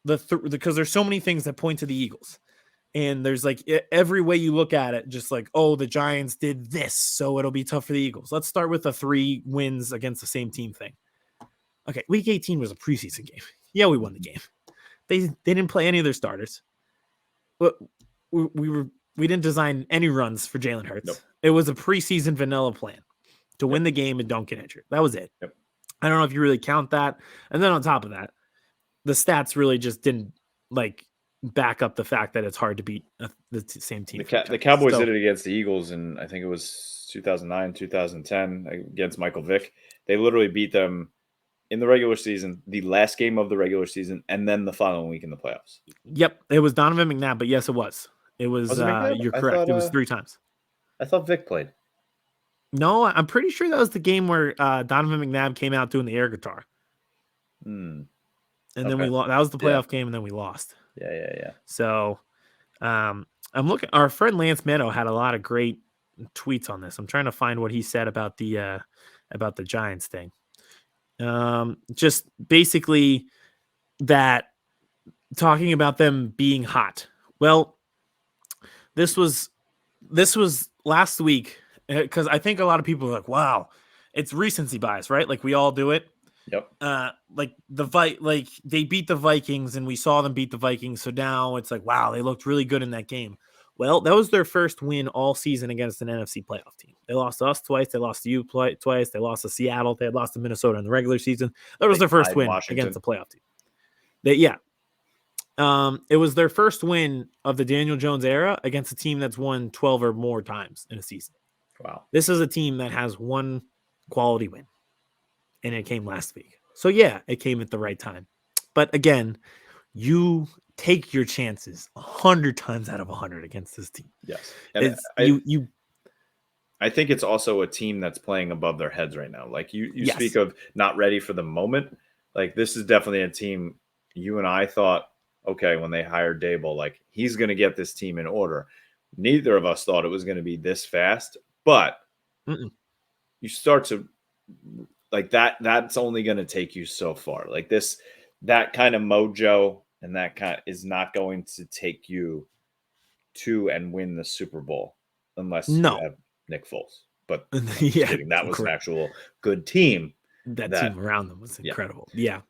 Because there's so many things that point to the Eagles. And there's like every way you look at it, just like, oh, the Giants did this, so it'll be tough for the Eagles. Let's start with the 3 wins against the same team thing. Okay, week 18 was a preseason game. Yeah, we won the game. They didn't play any of their starters. But we didn't design any runs for Jalen Hurts. Nope. It was a preseason vanilla plan to win the game and don't get injured. That was it. Yep. I don't know if you really count that. And then on top of that, the stats really just didn't like back up the fact that it's hard to beat the same team. The Cowboys did it against the Eagles, and I think it was 2009, 2010 against Michael Vick. They literally beat them in the regular season, the last game of the regular season, and then the following week in the playoffs. Yep, it was Donovan McNabb, but yes, it was. It was. You're correct. It was 3 times. I thought Vic played. No, I'm pretty sure that was the game where Donovan McNabb came out doing the air guitar. And then we lost. That was the playoff game, and then we lost. Yeah. So, I'm looking. Our friend Lance Meadow had a lot of great tweets on this. I'm trying to find what he said about the Giants thing. Just basically that talking about them being hot. Well, this was last week because I think a lot of people are like, wow, it's recency bias, right? Like we all do it. Yep. Like they beat the Vikings and we saw them beat the Vikings. So now it's like, wow, they looked really good in that game. Well, that was their first win all season against an NFC playoff team. They lost to us twice. They lost to you twice. They lost to Seattle. They had lost to Minnesota in the regular season. That was their first win against a playoff team. It was their first win of the Daniel Jones era against a team that's won 12 or more times in a season. Wow. This is a team that has one quality win, and it came last week. So, yeah, it came at the right time. But again, you take your chances 100 times out of 100 against this team. Yes. And I think it's also a team that's playing above their heads right now. Like you yes. speak of not ready for the moment. Like this is definitely a team you and I thought, okay, when they hired Dable, like he's going to get this team in order. Neither of us thought it was going to be this fast, but you start to like that's only going to take you so far. Like that kind of mojo and that kind is not going to take you to and win the Super Bowl unless you have Nick Foles. But yeah, that was an actual good team. That team around them was incredible. Yeah.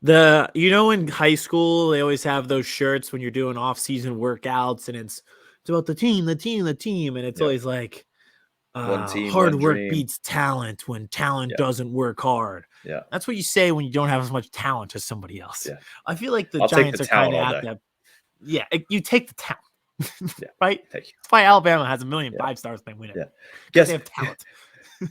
In high school, they always have those shirts when you're doing off-season workouts, and it's about the team. And it's always like, one team, hard one work dream. beats talent when talent doesn't work hard. Yeah. That's what you say when you don't have as much talent as somebody else. Yeah. I feel like the Giants are kind of at that. Yeah. You take the talent. Right? That's why Alabama has 1 million 5-stars they win it. Yeah. They have talent.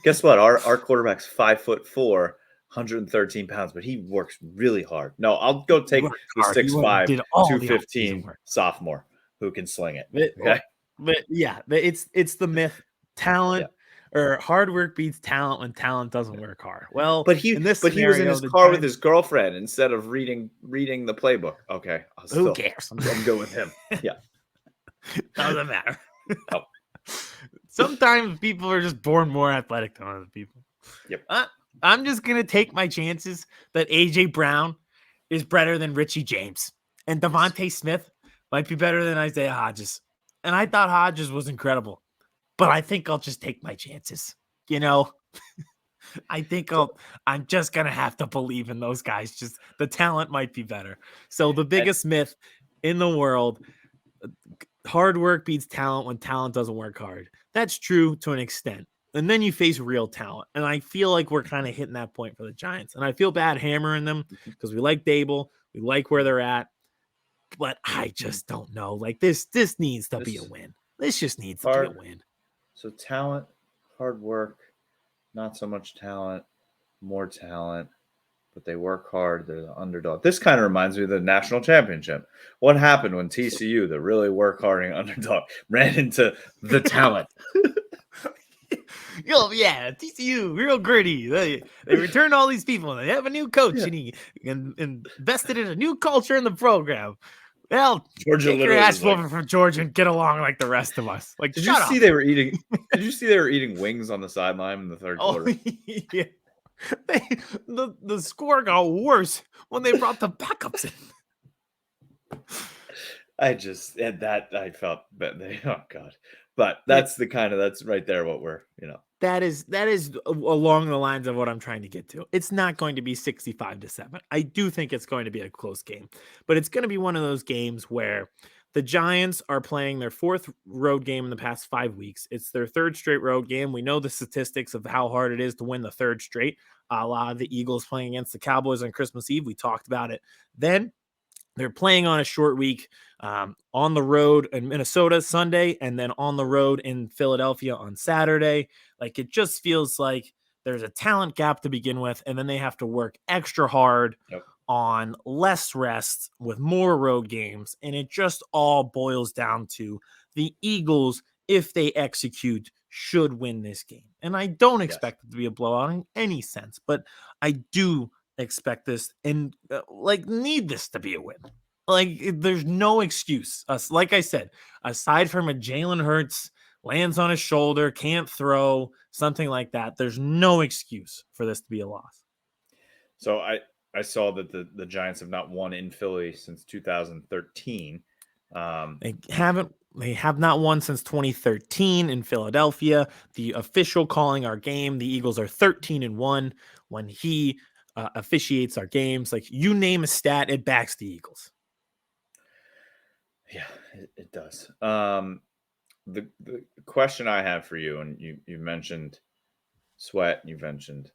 Guess what? Our quarterback's 5'4", 113 pounds, but he works really hard. No, I'll go take the 6'5", 215 sophomore who can sling it. Okay. But it's the myth. Talent or hard work beats talent when talent doesn't work hard. Well, he was in his car with his girlfriend instead of reading the playbook. Okay. Who cares? I'm good with him. Yeah. Doesn't matter. Oh. Sometimes people are just born more athletic than other people. Yep. I'm just going to take my chances that A.J. Brown is better than Richie James. And Devontae Smith might be better than Isaiah Hodges. And I thought Hodges was incredible. But I think I'll just take my chances. I think I'm just going to have to believe in those guys. Just the talent might be better. So the biggest myth in the world, hard work beats talent when talent doesn't work hard. That's true to an extent. And then you face real talent. And I feel like we're kind of hitting that point for the Giants. And I feel bad hammering them because we like Dable. We like where they're at. But I just don't know. Like this needs to be a win. This just needs to be a win. So talent, hard work, not so much talent, more talent. But they work hard. They're the underdog. This kind of reminds me of the national championship. What happened when TCU, the really work hard underdog, ran into the talent? TCU, real gritty. They returned all these people. And they have a new coach, and he invested in a new culture in the program. Well, Georgia take your ass over from Georgia and get along like the rest of us. Like, did you see they were eating? Did you see they were eating wings on the sideline in the third quarter? Yeah. The score got worse when they brought the backups in. I felt bad. Oh God. But that's that's right there what we're, That is along the lines of what I'm trying to get to. It's not going to be 65-7. I do think it's going to be a close game, but it's going to be one of those games where the Giants are playing their fourth road game in the past 5 weeks. It's their third straight road game. We know the statistics of how hard it is to win the third straight. A lot of the Eagles playing against the Cowboys on Christmas Eve. We talked about it then. They're playing on a short week on the road in Minnesota Sunday and then on the road in Philadelphia on Saturday. Like it just feels like there's a talent gap to begin with, and then they have to work extra hard on less rest with more road games. And it just all boils down to the Eagles, if they execute, should win this game. And I don't expect it to be a blowout in any sense, but I do expect this and need this to be a win. Like there's no excuse. Like I said, aside from a Jalen Hurts lands on his shoulder, can't throw, something like that, there's no excuse for this to be a loss. So I saw that the Giants have not won in Philly since 2013. They have not won since 2013 in Philadelphia. The official calling our game, the Eagles are 13-1 when he officiates our games. Like you name a stat, it backs the Eagles. Yeah, it does. The question I have for you, and you mentioned Sweat, you mentioned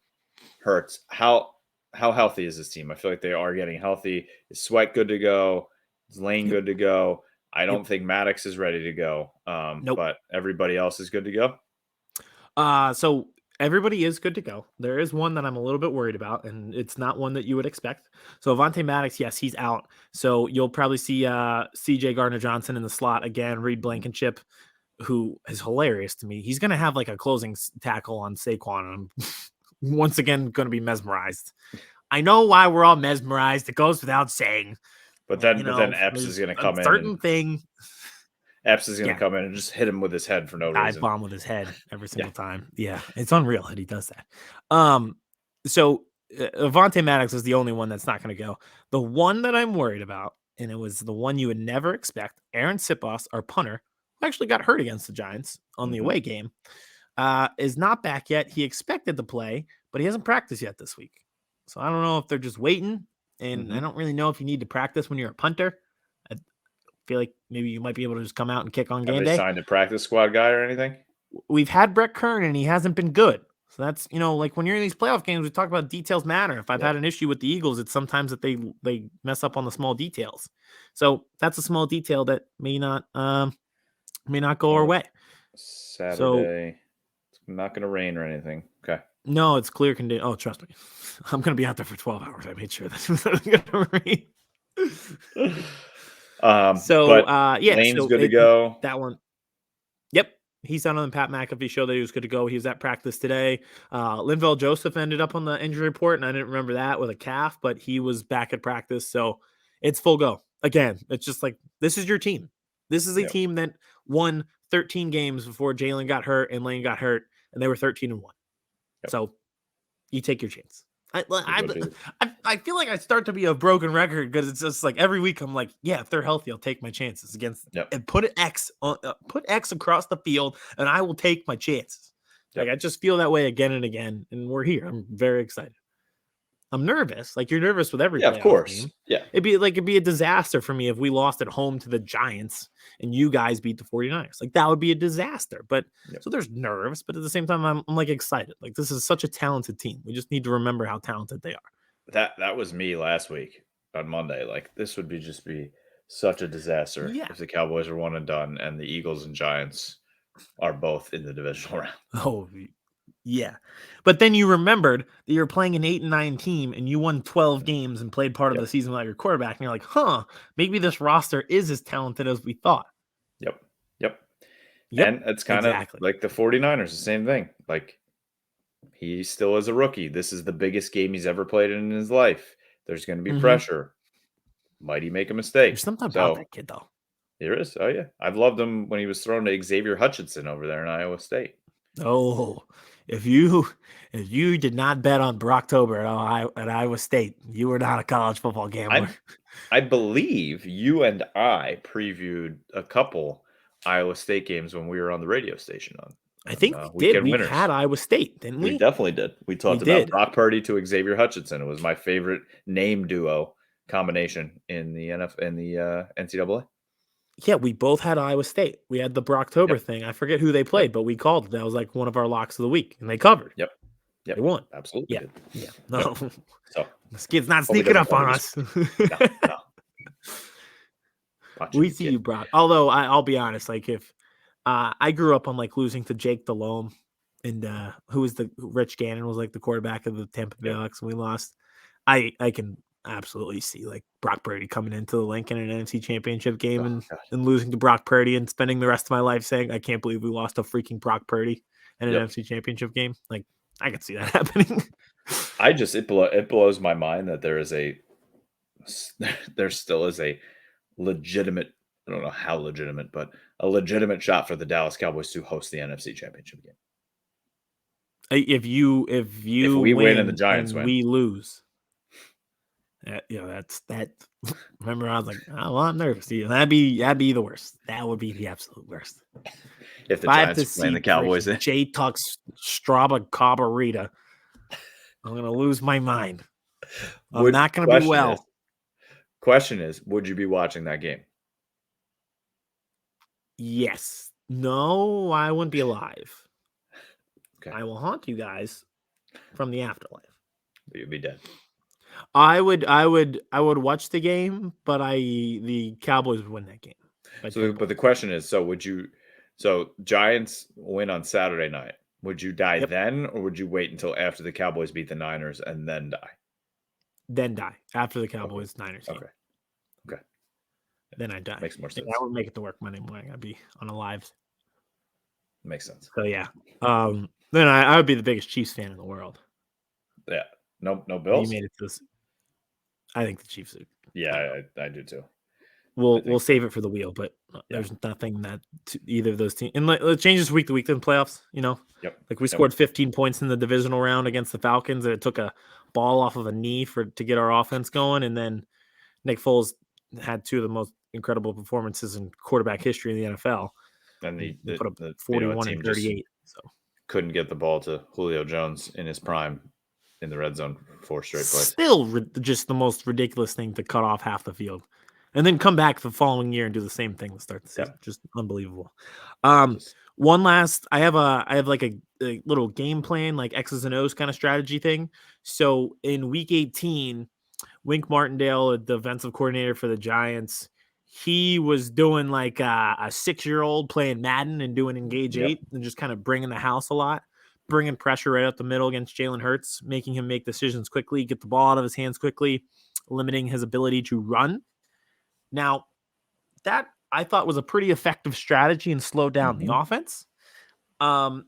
Hurts. How healthy is this team? I feel like they are getting healthy. Is Sweat good to go? Is Lane good to go? I don't think Maddox is ready to go. Nope. But everybody else is good to go. So everybody is good to go. There is one that I'm a little bit worried about, and it's not one that you would expect. So Avonte Maddox, yes, he's out. So you'll probably see CJ Gardner-Johnson in the slot again. Reed Blankenship, who is hilarious to me. He's going to have like a closing tackle on Saquon. I'm once again going to be mesmerized. I know why we're all mesmerized. It goes without saying. But then Epps is going to come in. Certain thing. Epps is going to come in and just hit him with his head for no reason. Dive bomb with his head every single time. Yeah, it's unreal that he does that. So Avonte Maddox is the only one that's not going to go. The one that I'm worried about, and it was the one you would never expect, Aaron Sipos, our punter, who actually got hurt against the Giants on the away game, is not back yet. He expected to play, but he hasn't practiced yet this week. So I don't know if they're just waiting, and I don't really know if you need to practice when you're a punter. I feel like maybe you might be able to just come out and kick on game day. Have they signed a practice squad guy or anything? We've had Brett Kern, and he hasn't been good. So that's, like when you're in these playoff games, we talk about details matter. If I've had an issue with the Eagles, it's sometimes that they mess up on the small details. So that's a small detail that may not go our way. Saturday. It's not going to rain or anything. Okay. No, it's clear condition. Oh, trust me. I'm going to be out there for 12 hours. I made sure that it was going to rain. Lane's good to go. That one. Yep. He's out on the Pat McAfee show that he was good to go. He was at practice today. Linval Joseph ended up on the injury report, and I didn't remember that, with a calf, but he was back at practice. So it's full go. Again, it's just like, this is your team. This is a team that won 13 games before Jalen got hurt and Lane got hurt, and they were 13-1. Yep. So you take your chance. I feel like I start to be a broken record, because it's just like every week I'm like, yeah, if they're healthy, I'll take my chances against and put X across the field, and I will take my chances. Like, I just feel that way again and again, and we're here. I'm very excited. I'm nervous. Like, you're nervous with every of course game. Yeah, it'd be a disaster for me if we lost at home to the Giants and you guys beat the 49ers. Like, that would be a disaster. But so there's nerves, but at the same time, I'm like excited. Like, this is such a talented team. We just need to remember how talented they are. That was me last week on Monday. Like, this would be such a disaster if the Cowboys are one and done and the Eagles and Giants are both in the divisional round. Oh, yeah. But then you remembered that you're playing an 8-9 team, and you won 12 games and played part of the season without your quarterback. And you're like, maybe this roster is as talented as we thought. Yep. And it's kind of like the 49ers, the same thing. Like, he still is a rookie. This is the biggest game he's ever played in his life. There's going to be pressure. Might he make a mistake? There's something about that kid, though. There is. Oh, yeah. I've loved him when he was thrown to Xavier Hutchinson over there in Iowa State. Oh, if you did not bet on Brocktober at Iowa State, you were not a college football gambler. I believe you and I previewed a couple Iowa State games when we were on the radio station on. I think we did. We had Iowa State, didn't we? We definitely did. We talked about Brock Purdy to Xavier Hutchinson. It was my favorite name duo combination in the NCAA. Yeah, we both had Iowa State. We had the Brocktober thing. I forget who they played, but we called it. That was like one of our locks of the week, and they covered. Yep. They won. Absolutely. Yeah. No. So this kid's not sneaking up on us. No. We see you, Brock. Although I'll be honest, like, if I grew up on like losing to Jake Delhomme, and who was Rich Gannon was like the quarterback of the Tampa Bay Bucks, and we lost. I can absolutely see like Brock Purdy coming into the Lincoln in an NFC Championship game and losing to Brock Purdy and spending the rest of my life saying, I can't believe we lost to freaking Brock Purdy in an NFC Championship game. Like, I could see that happening. It blows my mind that there still is a legitimate, I don't know how legitimate, but a legitimate shot for the Dallas Cowboys to host the NFC Championship game. If we win and the Giants win, we lose. That's that. Remember, I was like, oh, well, I'm nervous. That'd be the worst. That would be the absolute worst. If the Giants play the Cowboys, J Tuck Straba Cabarita, I'm gonna lose my mind. I'm not gonna be well. Question is, would you be watching that game? Yes. No, I wouldn't be alive. Okay. I will haunt you guys from the afterlife. But you'll be dead. I would watch the game, but the Cowboys would win that game. But the question is, so Giants win on Saturday night. Would you die then, or would you wait until after the Cowboys beat the Niners and then die? Then die after the Cowboys Niners game. Okay. Then I die. Makes more sense. I would make it to work Monday morning. I'd be on a live. Makes sense. So yeah. Then I would be the biggest Chiefs fan in the world. Yeah. No Bills. You made it to this. I think the Chiefs are. Yeah, I do too. We'll save it for the wheel, but there's nothing that either of those teams, and it changes week to week in playoffs. Like we scored 15 points in the divisional round against the Falcons, and it took a ball off of a knee to get our offense going, and then Nick Foles had two of the most incredible performances in quarterback history in the NFL, and he put up 41 and 38. So couldn't get the ball to Julio Jones in his prime in the red zone 4 straight plays. Still, just the most ridiculous thing to cut off half the field. And then come back the following year and do the same thing to start the season. Yep. Just unbelievable. One last, I have like a little game plan, like X's and O's kind of strategy thing. So in week 18, Wink Martindale, the defensive coordinator for the Giants, he was doing like a 6-year-old playing Madden and doing Engage 8 and just kind of bringing the house a lot, bringing pressure right up the middle against Jalen Hurts, making him make decisions quickly, get the ball out of his hands quickly, limiting his ability to run. Now, that I thought was a pretty effective strategy and slowed down the offense. I'm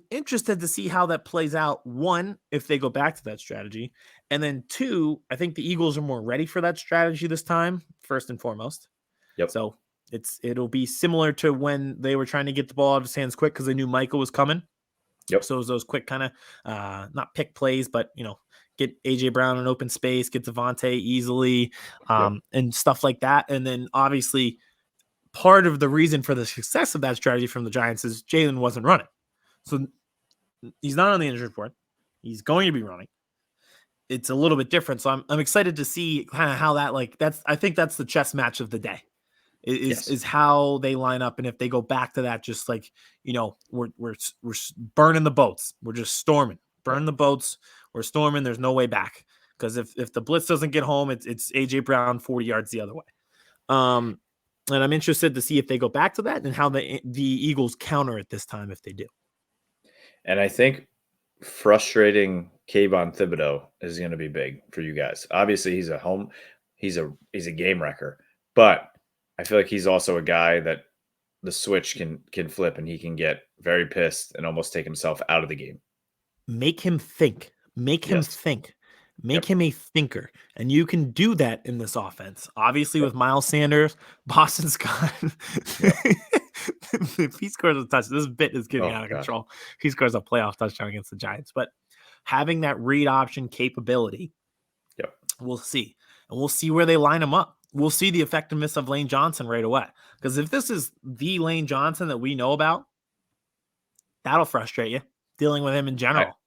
interested to see how that plays out. One, if they go back to that strategy. And then two, I think the Eagles are more ready for that strategy this time, first and foremost. Yep. So it'll be similar to when they were trying to get the ball out of his hands quick because they knew Micah was coming. Yep. So it was those quick kind of not pick plays, but get AJ Brown in open space, get Devontae easily, and stuff like that. And then obviously part of the reason for the success of that strategy from the Giants is Jalen wasn't running. So he's not on the injury report. He's going to be running. It's a little bit different. So I'm excited to see kind of how that I think that's the chess match of the day is how they line up. And if they go back to that, just like, we're burning the boats. We're just storming, burn the boats. We're storming. There's no way back. Because if the blitz doesn't get home, it's AJ Brown 40 yards the other way. And I'm interested to see if they go back to that and how the Eagles counter it this time if they do. And I think frustrating Kayvon Thibodeau is going to be big for you guys. Obviously, he's a game wrecker, but I feel like he's also a guy that the switch can flip and he can get very pissed and almost take himself out of the game. Make him think. Make him think. Make him a thinker. And you can do that in this offense. Obviously, with Miles Sanders, Boston Scott. If he scores a touchdown, this bit is getting out of control. He scores a playoff touchdown against the Giants. But having that read option capability, we'll see. And we'll see where they line him up. We'll see the effectiveness of Lane Johnson right away. Because if this is the Lane Johnson that we know about, that'll frustrate you, dealing with him in general.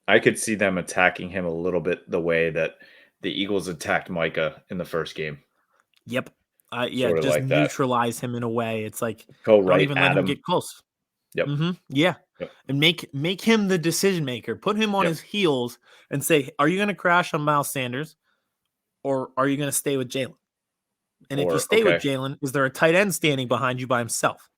I could see them attacking him a little bit the way that the Eagles attacked Micah in the first game. Yep. Just like neutralize him in a way. It's like, don't even let him get close. Yep. Mm-hmm. Yeah. Yep. And make him the decision maker. Put him on his heels and say, are you going to crash on Miles Sanders or are you going to stay with Jalen? And if you stay with Jalen, is there a tight end standing behind you by himself?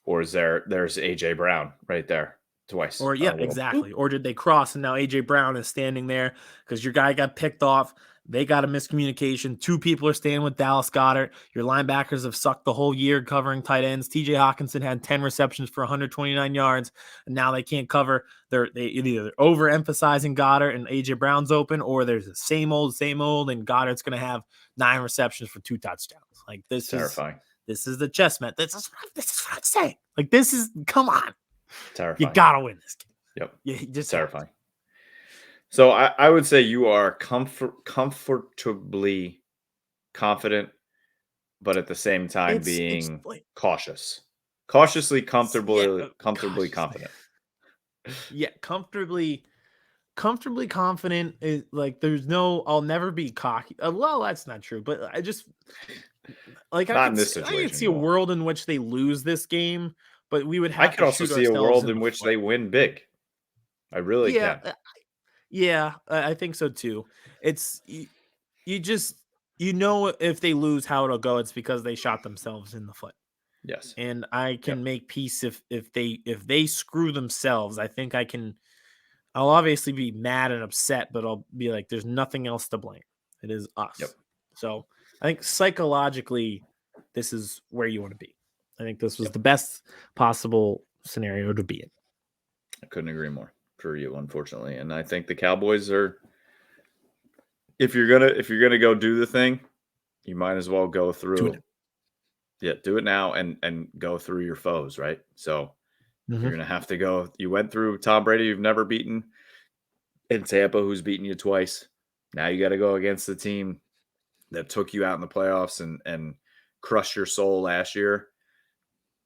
Or there's AJ Brown right there twice? Or exactly. Or did they cross and now AJ Brown is standing there because your guy got picked off? They got a miscommunication. 2 people are staying with Dallas Goedert. Your linebackers have sucked the whole year covering tight ends. TJ Hawkinson had 10 receptions for 129 yards, and now they can't cover. They're either overemphasizing Goedert and AJ Brown's open, or there's the same old, and Goddard's going to have 9 receptions for 2 touchdowns. Like this is terrifying. This is the chess match. This is what I'm saying. Like this is come on. Terrifying. You gotta win this game. Yep. Yeah, just terrifying. So I would say you are comfortably confident, but at the same time being cautious. Cautiously, comfortably confident. Yeah, comfortably confident is like there's no. I'll never be cocky. Well, that's not true, but I just like I could see a world in which they lose this game, but we would have. I could also see a world in which they win big. I really can. Yeah, I think so too. It's you just if they lose how it'll go, it's because they shot themselves in the foot. Yes. And I can make peace if they screw themselves. I think I'll obviously be mad and upset, but I'll be like, there's nothing else to blame. It is us. Yep. So I think psychologically, this is where you want to be. I think this was the best possible scenario to be in. I couldn't agree more for you, unfortunately. And I think the Cowboys are, if you're gonna go do the thing, you might as well go through. Do it now and go through your foes, right? So you're gonna have to go. You went through Tom Brady, you've never beaten, in Tampa, who's beaten you twice. Now you got to go against the team that took you out in the playoffs and crushed your soul last year.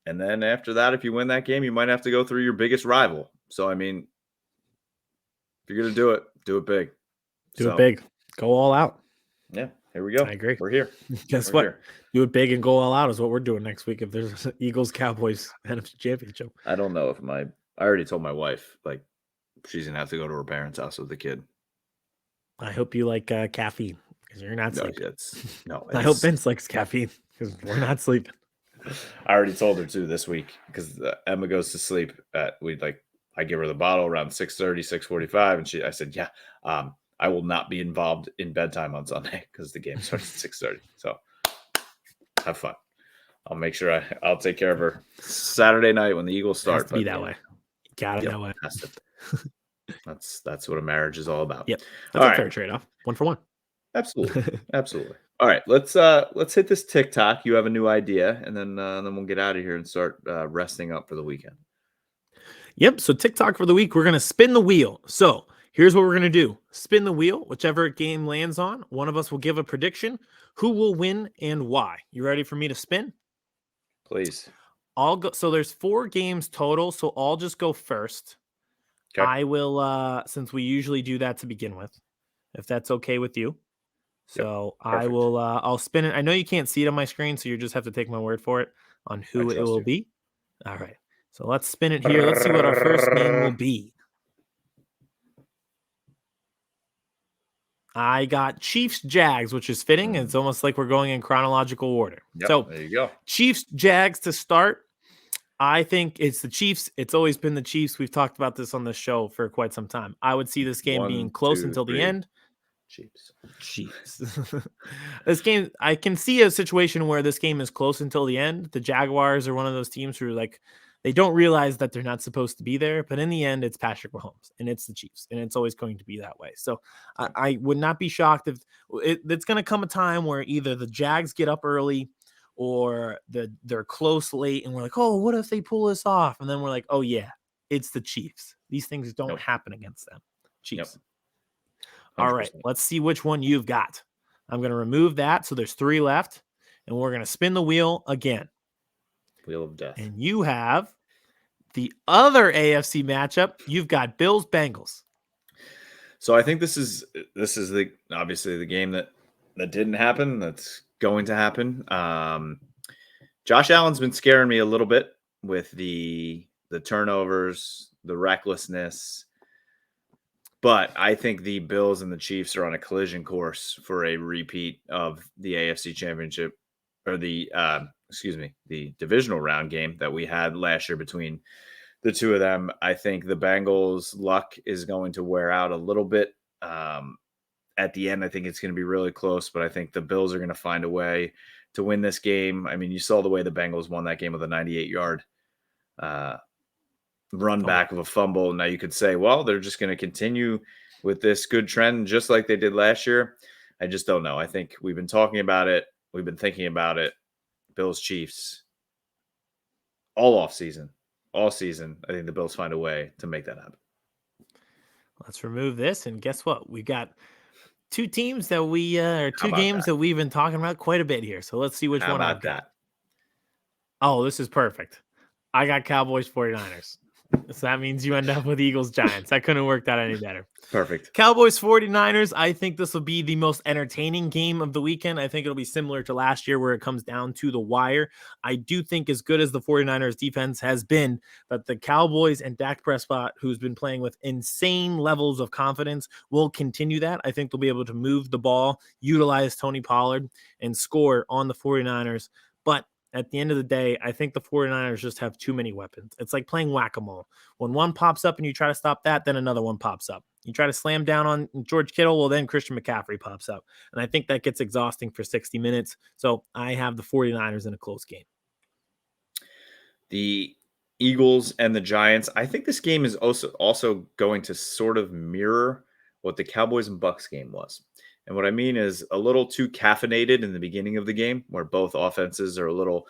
And then after that, if you win that game, you might have to go through your biggest rival. So I mean, if you're gonna do it big. Do it big. Go all out. Yeah, here we go. I agree. We're here. Guess what? Here. Do it big and go all out is what we're doing next week if there's Eagles Cowboys NFC Championship. I don't know if I already told my wife, like, she's gonna have to go to her parents' house with the kid. I hope you like caffeine because you're not sleeping. I hope Vince likes caffeine because we're not sleeping. I already told her too this week because Emma goes to sleep at I give her the bottle around 6:30, 6:45, and I said, yeah, I will not be involved in bedtime on Sunday because the game starts at 6:30. So have fun. I'll make sure I'll take care of her Saturday night when the Eagles start. It has to be that way. Got it that way. That's what a marriage is all about. Yep. That's a fair trade-off. 1 for 1. Absolutely. Absolutely. All right, let's hit this TikTok. You have a new idea, and then we'll get out of here and start resting up for the weekend. Yep. So TikTok for the week, we're gonna spin the wheel. So here's what we're gonna do: spin the wheel. Whichever game lands on, one of us will give a prediction. Who will win and why? You ready for me to spin? Please. I'll go. So there's 4 games total. So I'll just go first. Okay. I will, since we usually do that to begin with, if that's okay with you. So I will, I'll spin it. I know you can't see it on my screen, so you just have to take my word for it on who it will be. All right. So let's spin it here. Let's see what our first game will be. I got Chiefs Jags, which is fitting. It's almost like we're going in chronological order. Yep, so there you go. Chiefs Jags to start. I think it's the Chiefs. It's always been the Chiefs. We've talked about this on the show for quite some time. I would see this game being close until the end. Chiefs. This game, I can see a situation where this game is close until the end. The Jaguars are one of those teams who are like, they don't realize that they're not supposed to be there. But in the end, it's Patrick Mahomes and it's the Chiefs. And it's always going to be that way. So I would not be shocked if it's going to come a time where either the Jags get up early or they're close late and we're like, oh, what if they pull this off? And then we're like, oh, yeah, it's the Chiefs. These things don't happen against them. Chiefs. All right, let's see which one you've got. I'm going to remove that. So there's 3 left. And we're going to spin the wheel again. Wheel of death. And you have the other AFC matchup. You've got Bills Bengals. So I think this is obviously the game that didn't happen. That's going to happen. Josh Allen's been scaring me a little bit with the turnovers, the recklessness. But I think the Bills and the Chiefs are on a collision course for a repeat of the AFC Championship or the divisional round game that we had last year between the two of them. I think the Bengals' luck is going to wear out a little bit. At the end, I think it's going to be really close, but I think the Bills are going to find a way to win this game. I mean, you saw the way the Bengals won that game with a 98-yard run back of a fumble. Now you could say, well, they're just going to continue with this good trend just like they did last year. I just don't know. I think we've been talking about it. We've been thinking about it. Bills, Chiefs, all season. I think the Bills find a way to make that happen. Let's remove this. And guess what? We got 2 teams that we or 2 games that we've been talking about quite a bit here. So let's see which one I've got. Oh, this is perfect. I got Cowboys 49ers. So that means you end up with Eagles Giants. That couldn't have worked out any better. Perfect. Cowboys 49ers. I think this will be the most entertaining game of the weekend. I think it'll be similar to last year where it comes down to the wire. I do think as good as the 49ers defense has been, that the Cowboys and Dak Prescott, who's been playing with insane levels of confidence, will continue that. I think they'll be able to move the ball, utilize Tony Pollard, and score on the 49ers. But at the end of the day, I think the 49ers just have too many weapons. It's like playing whack-a-mole. When one pops up and you try to stop that, then another one pops up. You try to slam down on George Kittle, well, then Christian McCaffrey pops up. And I think that gets exhausting for 60 minutes. So I have the 49ers in a close game. The Eagles and the Giants. I think this game is also going to sort of mirror what the Cowboys and Bucks game was. And what I mean is a little too caffeinated in the beginning of the game, where both offenses are a little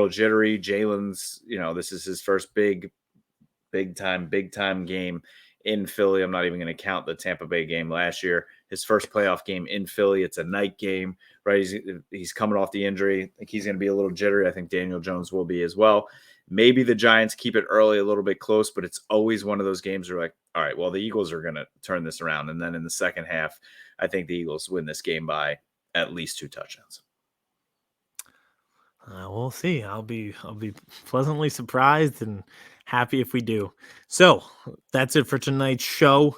jittery. Jalen's, this is his first big time game in Philly. I'm not even going to count the Tampa Bay game last year. His first playoff game in Philly. It's a night game, right? He's coming off the injury. I think he's going to be a little jittery. I think Daniel Jones will be as well. Maybe the Giants keep it early, a little bit close, but it's always one of those games where like, all right, well, the Eagles are going to turn this around. And then in the second half, I think the Eagles win this game by at least 2 touchdowns. We'll see. I'll be pleasantly surprised and happy if we do. So that's it for tonight's show.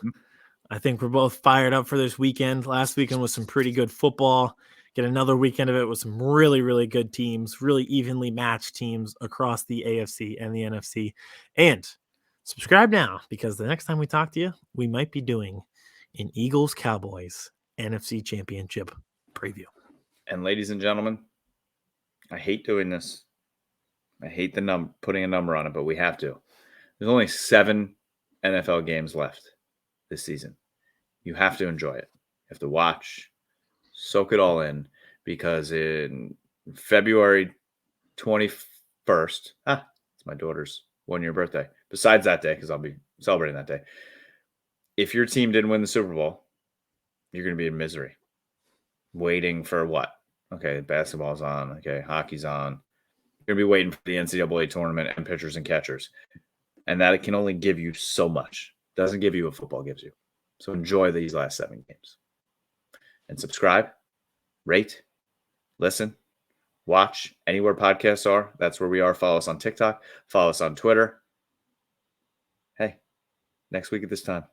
I think we're both fired up for this weekend. Last weekend was some pretty good football. Get another weekend of it with some really, really good teams, really evenly matched teams across the AFC and the NFC. And subscribe now, because the next time we talk to you, we might be doing an Eagles-Cowboys NFC Championship preview. And ladies and gentlemen, I hate doing this. I hate putting a number on it, but we have to. There's only 7 NFL games left this season. You have to enjoy it. You have to watch, soak it all in, because in February 21st, it's my daughter's 1-year birthday. Besides that day, because I'll be celebrating that day. If your team didn't win the Super Bowl, you're going to be in misery. Waiting for what? Okay, basketball's on. Okay, hockey's on. You're going to be waiting for the NCAA tournament and pitchers and catchers. And that can only give you so much. Doesn't give you what football gives you. So enjoy these last 7 games. And subscribe, rate, listen, watch anywhere podcasts are. That's where we are. Follow us on TikTok. Follow us on Twitter. Hey, next week at this time,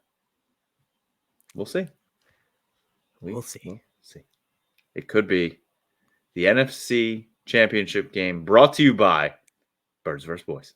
we'll see. We'll see. It could be the NFC Championship game brought to you by Birds vs. Boys.